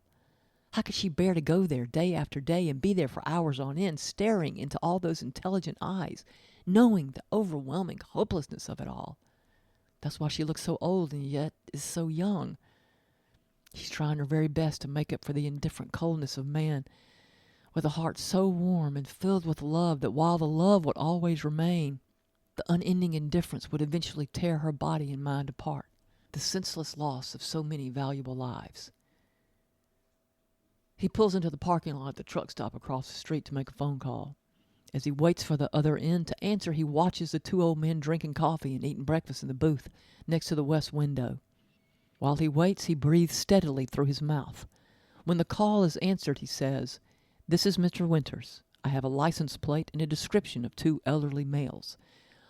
Speaker 1: How could she bear to go there day after day and be there for hours on end, staring into all those intelligent eyes, knowing the overwhelming hopelessness of it all? That's why she looks so old and yet is so young. She's trying her very best to make up for the indifferent coldness of man, with a heart so warm and filled with love that while the love would always remain, the unending indifference would eventually tear her body and mind apart. The senseless loss of so many valuable lives. He pulls into the parking lot at the truck stop across the street to make a phone call. As he waits for the other end to answer, he watches the 2 old men drinking coffee and eating breakfast in the booth next to the west window. While he waits, he breathes steadily through his mouth. When the call is answered, he says, "This is Mr. Winters. I have a license plate and a description of 2 elderly males.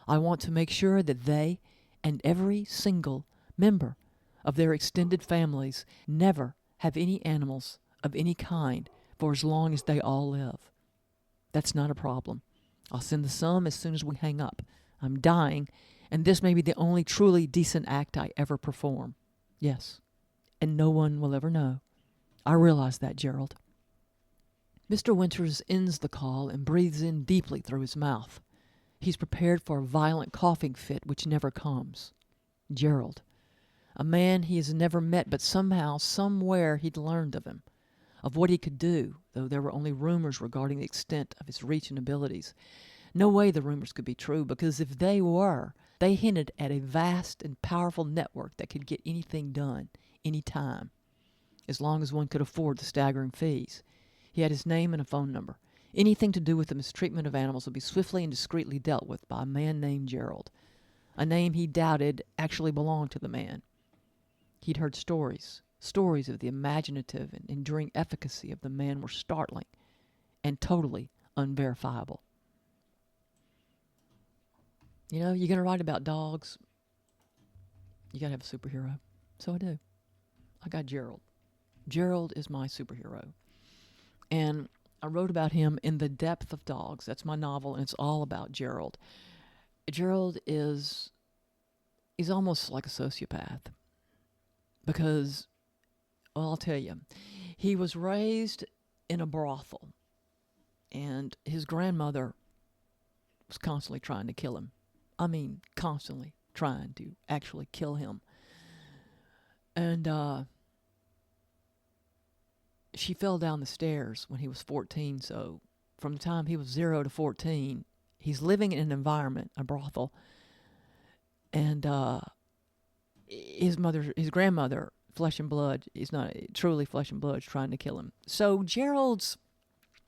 Speaker 1: I want to make sure that they and every single member of their extended families never have any animals of any kind for as long as they all live." "That's not a problem. I'll send the sum as soon as we hang up. I'm dying, and this may be the only truly decent act I ever perform." "Yes, and no one will ever know. I realize that, Gerald." Mr. Winters ends the call and breathes in deeply through his mouth. He's prepared for a violent coughing fit which never comes. Gerald. A man he has never met, but somehow, somewhere he'd learned of him, of what he could do, though there were only rumors regarding the extent of his reach and abilities. No way the rumors could be true, because if they were, they hinted at a vast and powerful network that could get anything done, any time, as long as one could afford the staggering fees. He had his name and a phone number. Anything to do with the mistreatment of animals would be swiftly and discreetly dealt with by a man named Gerald, a name he doubted actually belonged to the man. He'd heard stories of the imaginative and enduring efficacy of the man were startling and totally unverifiable. You know, you're going to write about dogs, you got to have a superhero. So I do. I got Gerald. Gerald is my superhero. And I wrote about him in The Depth of Dogs. That's my novel, and it's all about Gerald. Gerald is almost like a sociopath because, well, I'll tell you, he was raised in a brothel, and his grandmother was constantly trying to kill him. I mean, constantly trying to actually kill him. And she fell down the stairs when he was 14, so from the time he was 0 to 14, he's living in an environment, a brothel, and his grandmother, flesh and blood, is not truly flesh and blood, is trying to kill him. So Gerald's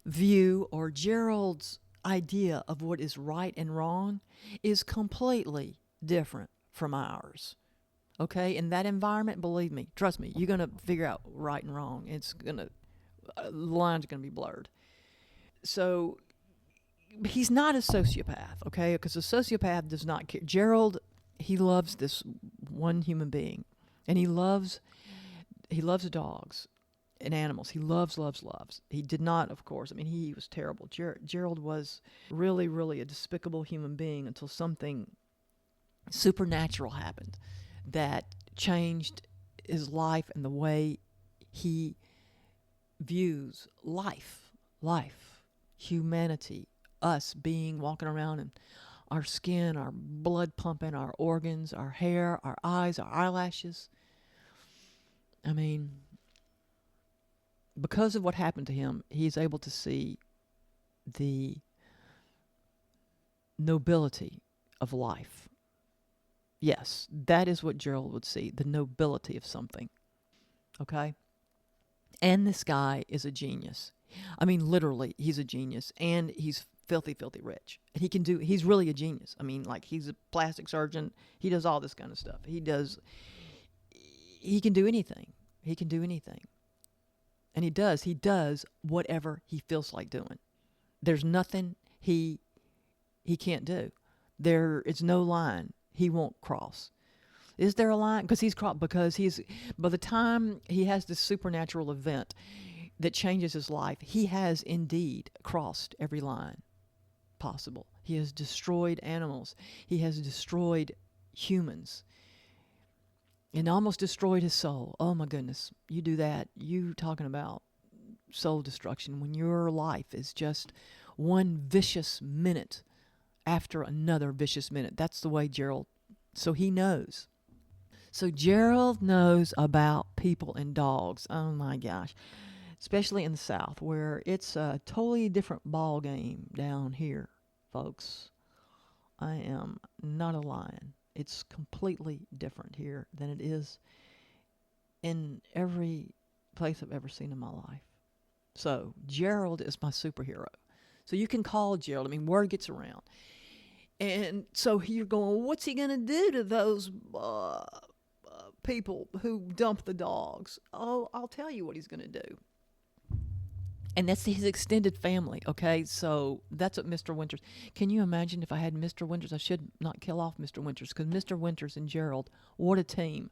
Speaker 1: view, or Gerald's idea of what is right and wrong, is completely different from ours. Okay, in that environment, believe me, trust me, you're gonna figure out right and wrong. The lines are gonna be blurred. So he's not a sociopath, okay? Because a sociopath does not care. Gerald, he loves this one human being, and he loves dogs and animals. He loves. He did not, of course. I mean, he was terrible. Gerald was really, really a despicable human being until something supernatural happened that changed his life and the way he views life, humanity, us being walking around and our skin, our blood pumping, our organs, our hair, our eyes, our eyelashes. I mean, because of what happened to him, he's able to see the nobility of life. Yes, that is what Gerald would see, the nobility of something. Okay? And this guy is a genius. I mean, literally, he's a genius. And he's filthy, filthy rich. And he's really a genius. I mean, like, he's a plastic surgeon. He does all this kind of stuff. He can do anything. He can do anything. And he does whatever he feels like doing. There's nothing he can't do. There is no line he won't cross. Is there a line? Because by the time he has this supernatural event that changes his life, he has indeed crossed every line possible. He has destroyed animals. He has destroyed humans. And almost destroyed his soul. Oh my goodness. You do that. You talking about soul destruction when your life is just one vicious minute after another vicious minute. That's the way Gerald, so he knows. So Gerald knows about people and dogs. Oh my gosh. Especially in the South, where it's a totally different ball game down here, folks. I am not a lion. It's completely different here than it is in every place I've ever seen in my life. So Gerald is my superhero. So you can call Gerald. I mean, word gets around. And so you're going, what's he going to do to those people who dump the dogs? Oh, I'll tell you what he's going to do. And that's his extended family, okay? So that's what Mr. Winters... Can you imagine if I had Mr. Winters? I should not kill off Mr. Winters, because Mr. Winters and Gerald, what a team.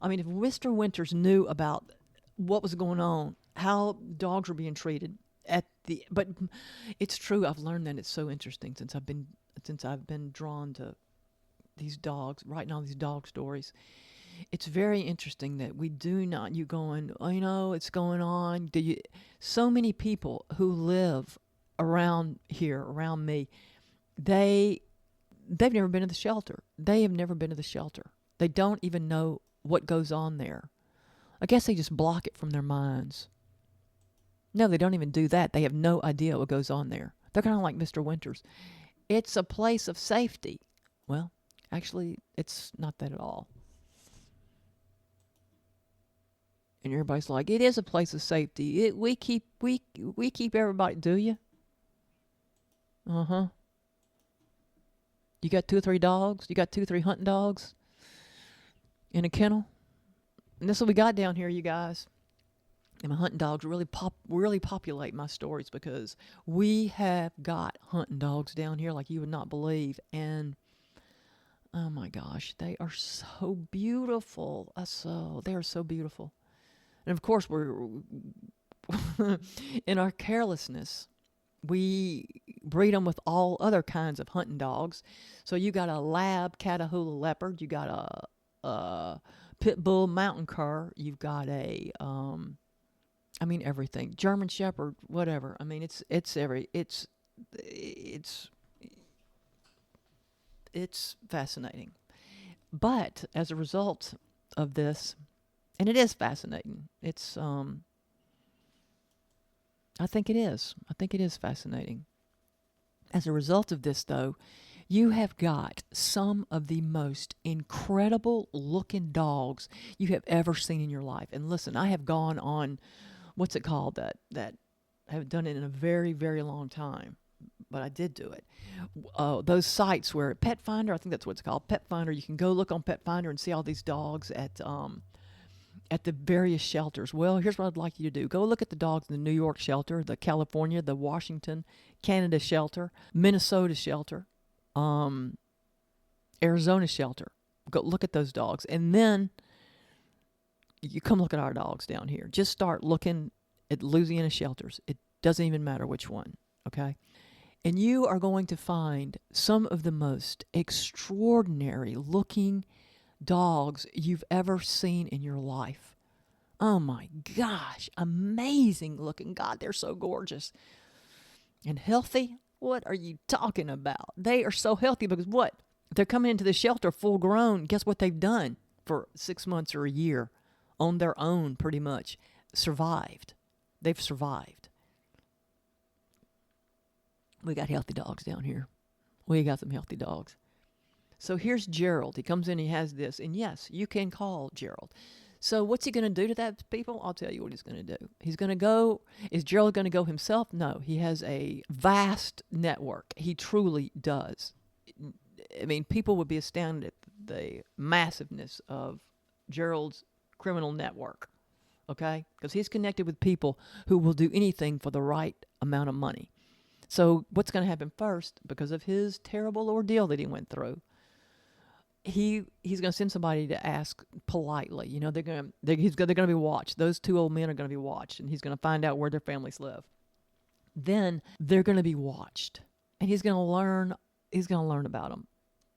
Speaker 1: I mean, if Mr. Winters knew about what was going on, how dogs were being treated but it's true, I've learned that. It's so interesting since I've been drawn to these dogs, writing all these dog stories. It's very interesting that we do not, you going, oh, it's going on. So many people who live around here, around me, they've never been to the shelter. They have never been to the shelter. They don't even know what goes on there. I guess they just block it from their minds. No, they don't even do that. They have no idea what goes on there. They're kind of like Mr. Winters. It's a place of safety. Well, actually, it's not that at all. And everybody's like, it is a place of safety. We keep everybody. Do you? Uh-huh. You got 2 or 3 dogs? You got 2 or 3 hunting dogs in a kennel? And this is what we got down here, you guys. And my hunting dogs really populate my stories, because we have got hunting dogs down here like you would not believe. And oh my gosh, they are so beautiful. They are so beautiful. And of course, we're in our carelessness, we breed them with all other kinds of hunting dogs. So you got a lab Catahoula leopard, you got a pit bull mountain cur, you've got everything, German shepherd, whatever. I mean, it's fascinating. But as a result of this, and it is fascinating. It's, I think it is fascinating. As a result of this, though, you have got some of the most incredible looking dogs you have ever seen in your life. And listen, I have gone on, what's it called? That I haven't done it in a very, very long time, but I did do it. Those sites where Pet Finder, I think that's what it's called, Pet Finder. You can go look on Pet Finder and see all these dogs at the various shelters. Well, here's what I'd like you to do. Go look at the dogs in the New York shelter, the California, the Washington, Canada shelter, Minnesota shelter, Arizona shelter. Go look at those dogs. And then you come look at our dogs down here. Just start looking at Louisiana shelters. It doesn't even matter which one, okay? And you are going to find some of the most extraordinary looking dogs you've ever seen in your life. Oh my gosh, amazing looking. God, they're so gorgeous and healthy. what are you talking about? They are so healthy because what? They're coming into the shelter full grown. Guess what they've done for 6 months or a year? On their own, pretty much. Survived. They've survived. We got healthy dogs down here. We got some healthy dogs. So here's Gerald. He comes in, he has this. And yes, you can call Gerald. So what's he going to do to that people? I'll tell you what he's going to do. He's going to go. Is Gerald going to go himself? No. He has a vast network. He truly does. I mean, people would be astounded at the massiveness of Gerald's criminal network. Okay? Because he's connected with people who will do anything for the right amount of money. So what's going to happen first, because of his terrible ordeal that he went through, he's going to send somebody to ask politely. You know, they're going to be watched. Those two old men are going to be watched, and he's going to find out where their families live. Then they're going to be watched, and he's going to learn. He's going to learn about them,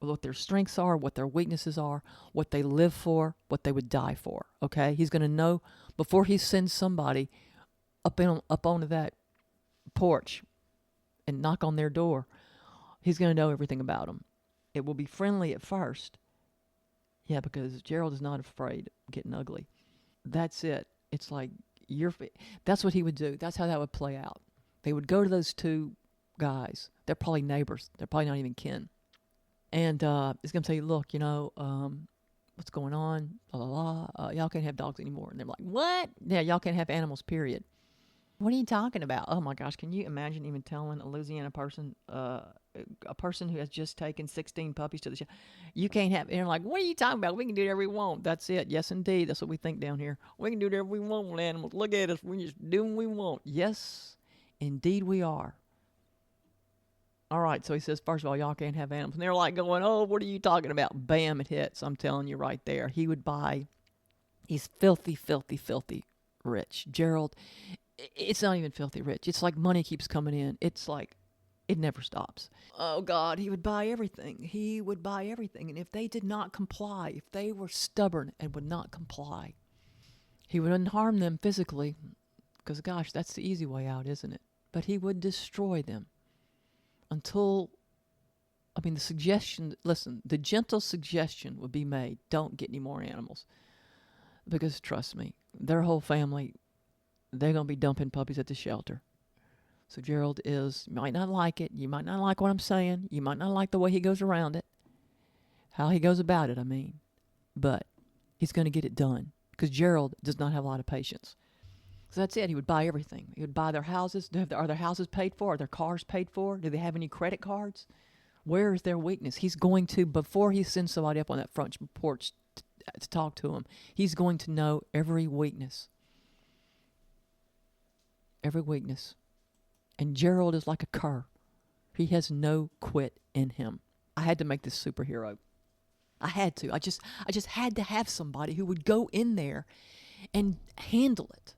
Speaker 1: what their strengths are, what their weaknesses are, what they live for, what they would die for. Okay, he's going to know before he sends somebody up onto that porch and knock on their door. He's going to know everything about them. It will be friendly at first. Yeah, because Gerald is not afraid of getting ugly. That's it. It's like that's what he would do. That's how that would play out. They would go to those two guys. They're probably neighbors. They're probably not even kin. And he's going to say, look, you know, what's going on? Blah, blah, blah. Y'all can't have dogs anymore. And they're like, what? Yeah, y'all can't have animals, period. What are you talking about? Oh, my gosh. Can you imagine even telling a Louisiana person, a person who has just taken 16 puppies to the show, you can't have, and they're like, what are you talking about? We can do whatever we want. That's it. Yes, indeed. That's what we think down here. We can do whatever we want with animals. Look at us. We're just doing what we want. Yes, indeed we are. All right. So he says, first of all, y'all can't have animals. And they're like going, oh, what are you talking about? Bam, it hits. I'm telling you right there. He would buy, he's filthy, filthy, filthy rich. Gerald, it's not even filthy rich. It's like money keeps coming in. It's like it never stops. Oh, God, he would buy everything. He would buy everything. And if they did not comply, if they were stubborn and would not comply, he wouldn't harm them physically because, gosh, that's the easy way out, isn't it? But he would destroy them until, I mean, the suggestion, listen, the gentle suggestion would be made, don't get any more animals. Because, trust me, their whole family, they're going to be dumping puppies at the shelter. So Gerald you might not like it. You might not like what I'm saying. You might not like the way he goes around it. How he goes about it, I mean. But he's going to get it done. Because Gerald does not have a lot of patience. So that's it. He would buy everything. He would buy their houses. Are their houses paid for? Are their cars paid for? Do they have any credit cards? Where is their weakness? He's going to, before he sends somebody up on that front porch to talk to him, he's going to know every weakness. Every weakness. And Gerald is like a cur. He has no quit in him. I had to make this superhero. I had to. I just had to have somebody who would go in there and handle it.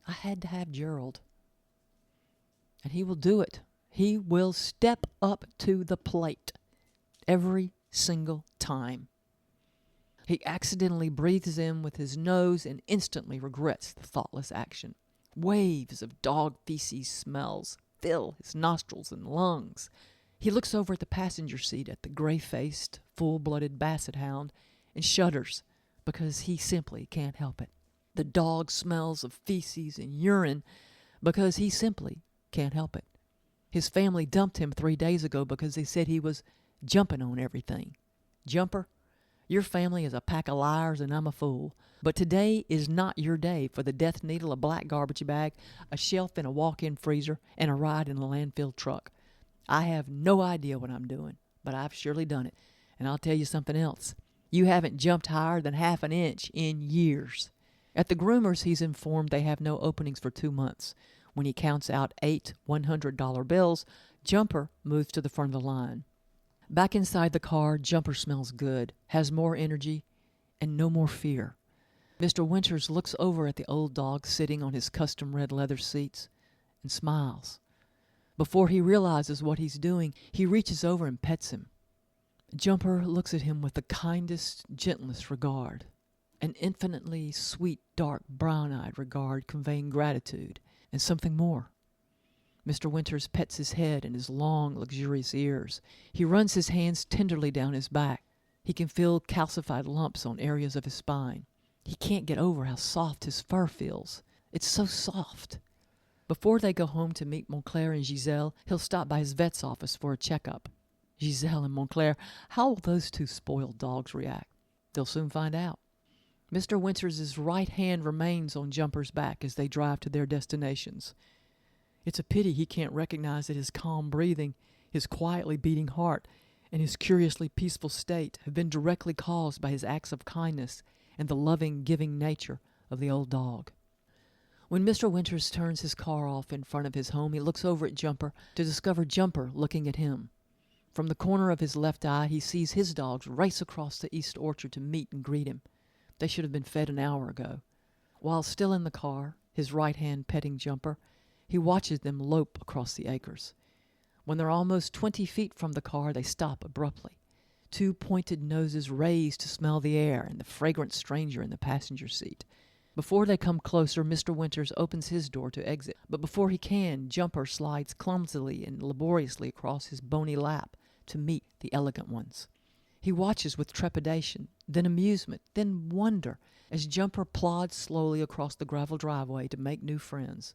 Speaker 1: I had to have Gerald. And he will do it. He will step up to the plate every single time. He accidentally breathes in with his nose and instantly regrets the thoughtless action. Waves of dog feces smells fill his nostrils and lungs. He looks over at the passenger seat at the gray-faced, full-blooded Basset Hound and shudders because he simply can't help it. The dog smells of feces and urine because he simply can't help it. His family dumped him 3 days ago because they said he was jumping on everything. Jumper? Your family is a pack of liars and I'm a fool. But today is not your day for the death needle, a black garbage bag, a shelf in a walk-in freezer, and a ride in a landfill truck. I have no idea what I'm doing, but I've surely done it. And I'll tell you something else. You haven't jumped higher than half an inch in years. At the groomers, he's informed they have no openings for 2 months. When he counts out 8 $100 bills, Jumper moves to the front of the line. Back inside the car, Jumper smells good, has more energy, and no more fear. Mr. Winters looks over at the old dog sitting on his custom red leather seats and smiles. Before he realizes what he's doing, he reaches over and pets him. Jumper looks at him with the kindest, gentlest regard, an infinitely sweet, dark, brown-eyed regard conveying gratitude and something more. Mr. Winters pets his head and his long, luxurious ears. He runs his hands tenderly down his back. He can feel calcified lumps on areas of his spine. He can't get over how soft his fur feels. It's so soft. Before they go home to meet Montclair and Giselle, he'll stop by his vet's office for a checkup. Giselle and Montclair, how will those two spoiled dogs react? They'll soon find out. Mr. Winters' right hand remains on Jumper's back as they drive to their destinations. It's a pity he can't recognize that his calm breathing, his quietly beating heart, and his curiously peaceful state have been directly caused by his acts of kindness and the loving, giving nature of the old dog. When Mr. Winters turns his car off in front of his home, he looks over at Jumper to discover Jumper looking at him. From the corner of his left eye, he sees his dogs race across the east orchard to meet and greet him. They should have been fed an hour ago. While still in the car, his right hand petting Jumper, he watches them lope across the acres. When they're almost 20 feet from the car, they stop abruptly. Two pointed noses raise to smell the air and the fragrant stranger in the passenger seat. Before they come closer, Mr. Winters opens his door to exit. But before he can, Jumper slides clumsily and laboriously across his bony lap to meet the elegant ones. He watches with trepidation, then amusement, then wonder as Jumper plods slowly across the gravel driveway to make new friends.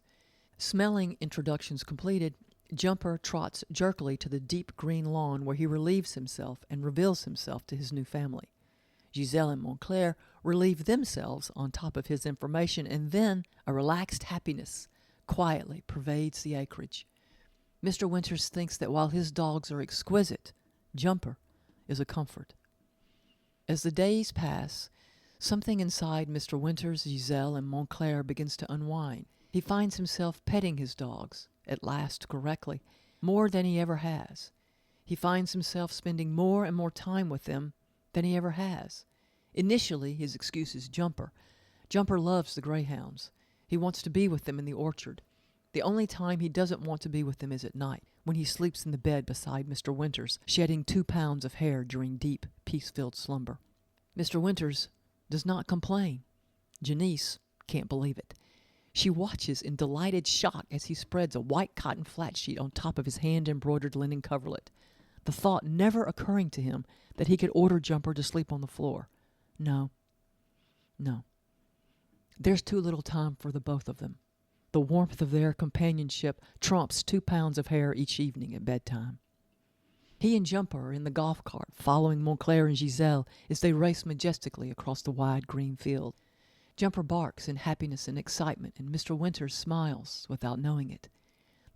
Speaker 1: Smelling introductions completed, Jumper trots jerkily to the deep green lawn where he relieves himself and reveals himself to his new family. Giselle and Montclair relieve themselves on top of his information, and then a relaxed happiness quietly pervades the acreage. Mr. Winters thinks that while his dogs are exquisite, Jumper is a comfort. As the days pass, something inside Mr. Winters, Giselle, and Montclair begins to unwind. He finds himself petting his dogs, at last correctly, more than he ever has. He finds himself spending more and more time with them than he ever has. Initially, his excuse is Jumper. Jumper loves the Greyhounds. He wants to be with them in the orchard. The only time he doesn't want to be with them is at night, when he sleeps in the bed beside Mr. Winters, shedding 2 pounds of hair during deep, peace-filled slumber. Mr. Winters does not complain. Janice can't believe it. She watches in delighted shock as he spreads a white cotton flat sheet on top of his hand-embroidered linen coverlet, the thought never occurring to him that he could order Jumper to sleep on the floor. No. There's too little time for the both of them. The warmth of their companionship trumps 2 pounds of hair each evening at bedtime. He and Jumper are in the golf cart, following Montclair and Giselle as they race majestically across the wide green field. Jumper barks in happiness and excitement, and Mr. Winters smiles without knowing it.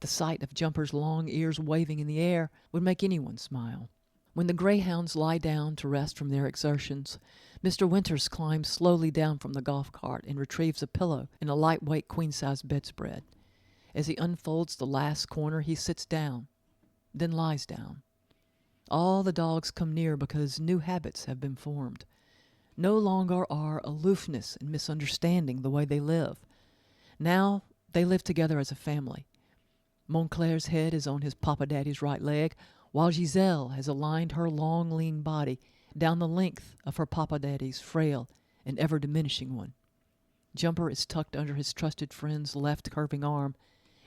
Speaker 1: The sight of Jumper's long ears waving in the air would make anyone smile. When the Greyhounds lie down to rest from their exertions, Mr. Winters climbs slowly down from the golf cart and retrieves a pillow and a lightweight queen-size bedspread. As he unfolds the last corner, he sits down, then lies down. All the dogs come near because new habits have been formed. No longer are aloofness and misunderstanding the way they live. Now they live together as a family. Montclair's head is on his Papa Daddy's right leg, while Giselle has aligned her long, lean body down the length of her Papa Daddy's frail and ever-diminishing one. Jumper is tucked under his trusted friend's left curving arm,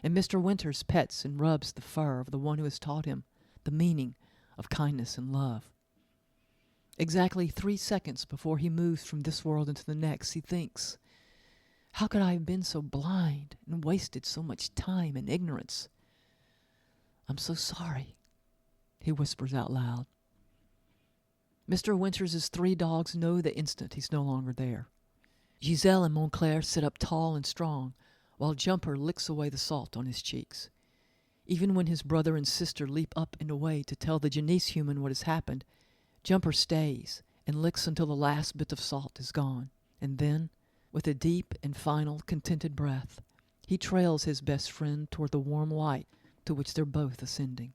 Speaker 1: and Mr. Winters pets and rubs the fur of the one who has taught him the meaning of kindness and love. Exactly 3 seconds before he moves from this world into the next, he thinks, "How could I have been so blind and wasted so much time in ignorance? I'm so sorry," he whispers out loud. Mr. Winters' 3 dogs know the instant he's no longer there. Giselle and Montclair sit up tall and strong, while Jumper licks away the salt on his cheeks. Even when his brother and sister leap up and away to tell the Janice human what has happened, Jumper stays and licks until the last bit of salt is gone, and then, with a deep and final contented breath, he trails his best friend toward the warm light to which they're both ascending.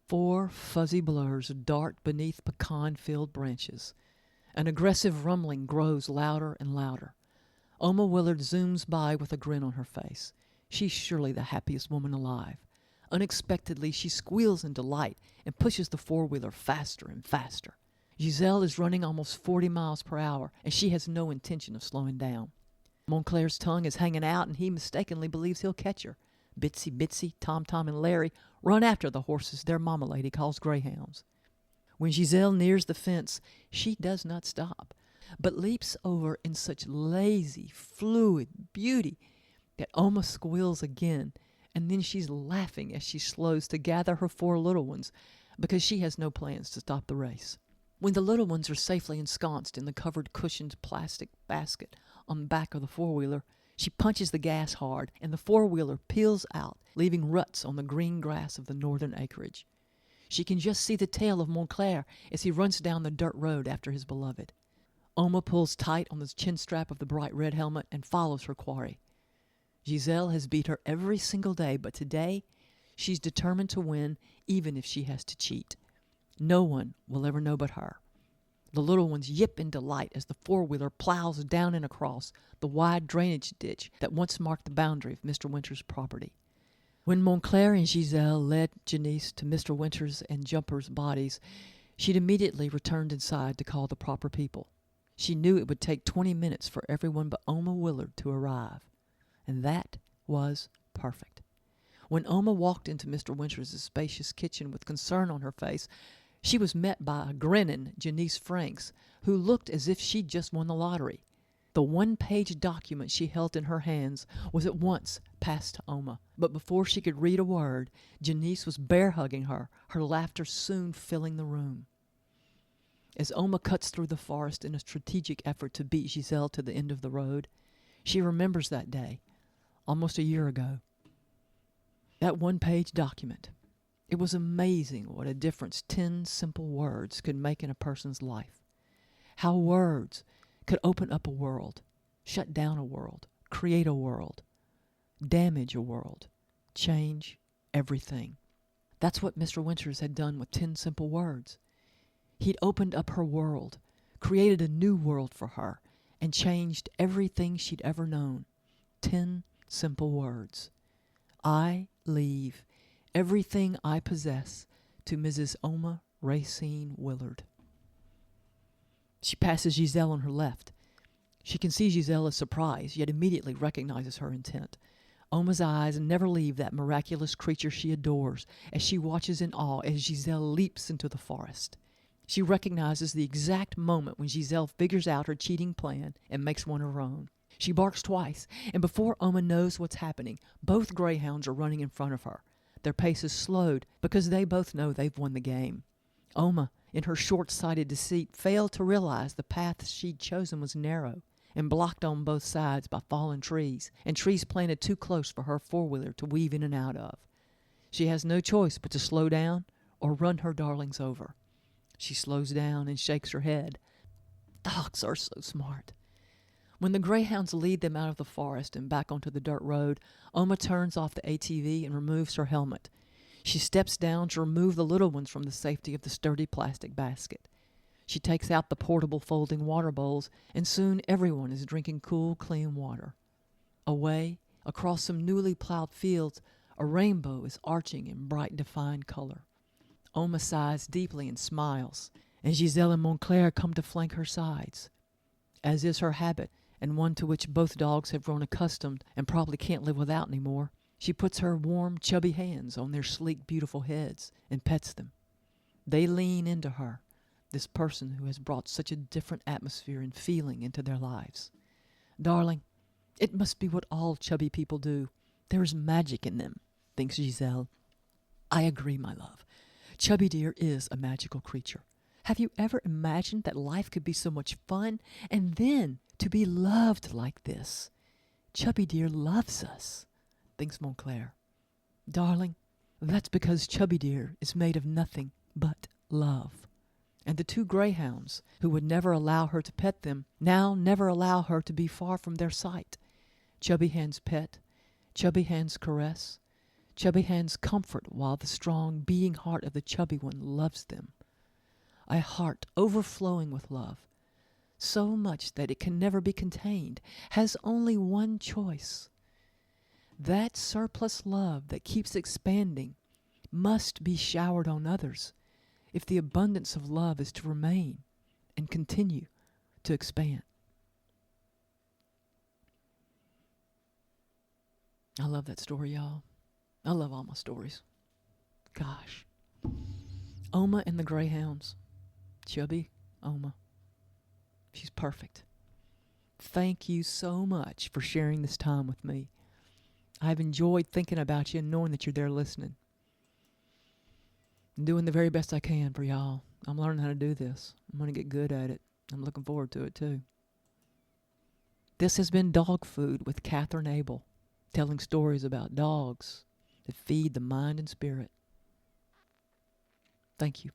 Speaker 1: 4 fuzzy blurs dart beneath pecan-filled branches. An aggressive rumbling grows louder and louder. Oma Willard zooms by with a grin on her face. She's surely the happiest woman alive. Unexpectedly, she squeals in delight and pushes the four-wheeler faster and faster. Giselle is running almost 40 miles per hour, and she has no intention of slowing down. Montclair's tongue is hanging out, and he mistakenly believes he'll catch her. Bitsy, Tom, and Larry run after the horses their mama lady calls greyhounds. When Giselle nears the fence, she does not stop, but leaps over in such lazy, fluid beauty that Oma squeals again, and then she's laughing as she slows to gather her 4 little ones because she has no plans to stop the race. When the little ones are safely ensconced in the covered cushioned plastic basket on the back of the four-wheeler, she punches the gas hard, and the four-wheeler peels out, leaving ruts on the green grass of the northern acreage. She can just see the tail of Montclair as he runs down the dirt road after his beloved. Oma pulls tight on the chin strap of the bright red helmet and follows her quarry. Giselle has beat her every single day, but today she's determined to win even if she has to cheat. No one will ever know but her. The little ones yip in delight as the four-wheeler plows down and across the wide drainage ditch that once marked the boundary of Mr. Winter's property. When Montclair and Giselle led Janice to Mr. Winter's and Jumper's bodies, she'd immediately returned inside to call the proper people. She knew it would take 20 minutes for everyone but Oma Willard to arrive, and that was perfect. When Oma walked into Mr. Winter's spacious kitchen with concern on her face, she was met by a grinning Janice Franks, who looked as if she'd just won the lottery. The one-page document she held in her hands was at once passed to Oma, but before she could read a word, Janice was bear-hugging her, her laughter soon filling the room. As Oma cuts through the forest in a strategic effort to beat Giselle to the end of the road, she remembers that day, almost a year ago. That one-page document. It was amazing what a difference 10 simple words could make in a person's life. How words could open up a world, shut down a world, create a world, damage a world, change everything. That's what Mr. Winters had done with 10 simple words. He'd opened up her world, created a new world for her, and changed everything she'd ever known. 10 simple words. I leave everything I possess to Mrs. Oma Racine Willard. She passes Giselle on her left. She can see Giselle is surprised, yet immediately recognizes her intent. Oma's eyes never leave that miraculous creature she adores as she watches in awe as Giselle leaps into the forest. She recognizes the exact moment when Giselle figures out her cheating plan and makes one of her own. She barks twice, and before Oma knows what's happening, both greyhounds are running in front of her. Their pace is slowed because they both know they've won the game. Oma, in her short-sighted deceit, failed to realize the path she'd chosen was narrow and blocked on both sides by fallen trees, and trees planted too close for her four-wheeler to weave in and out of. She has no choice but to slow down or run her darlings over. She slows down and shakes her head. Dogs are so smart. When the greyhounds lead them out of the forest and back onto the dirt road, Oma turns off the ATV and removes her helmet. She steps down to remove the little ones from the safety of the sturdy plastic basket. She takes out the portable folding water bowls, and soon everyone is drinking cool, clean water. Away, across some newly plowed fields, a rainbow is arching in bright, defined color. Oma sighs deeply and smiles, and Giselle and Montclair come to flank her sides. As is her habit, and one to which both dogs have grown accustomed and probably can't live without anymore, she puts her warm, chubby hands on their sleek, beautiful heads and pets them. They lean into her, this person who has brought such a different atmosphere and feeling into their lives. Darling, it must be what all chubby people do. There is magic in them, thinks Giselle. I agree, my love. Chubby dear is a magical creature. Have you ever imagined that life could be so much fun, and then to be loved like this? Chubby dear loves us, thinks Montclair. Darling, that's because Chubby dear is made of nothing but love. And the 2 greyhounds, who would never allow her to pet them, now never allow her to be far from their sight. Chubby hands pet, chubby hands caress, chubby hands comfort while the strong, beating heart of the chubby one loves them. A heart overflowing with love, so much that it can never be contained, has only one choice. That surplus love that keeps expanding must be showered on others if the abundance of love is to remain and continue to expand. I love that story, y'all. I love all my stories. Gosh. Oma and the Greyhounds. Chubby Oma. She's perfect. Thank you so much for sharing this time with me. I've enjoyed thinking about you and knowing that you're there listening. I'm doing the very best I can for y'all. I'm learning how to do this. I'm going to get good at it. I'm looking forward to it too. This has been Dog Food with Katherine Abel, telling stories about dogs that feed the mind and spirit. Thank you.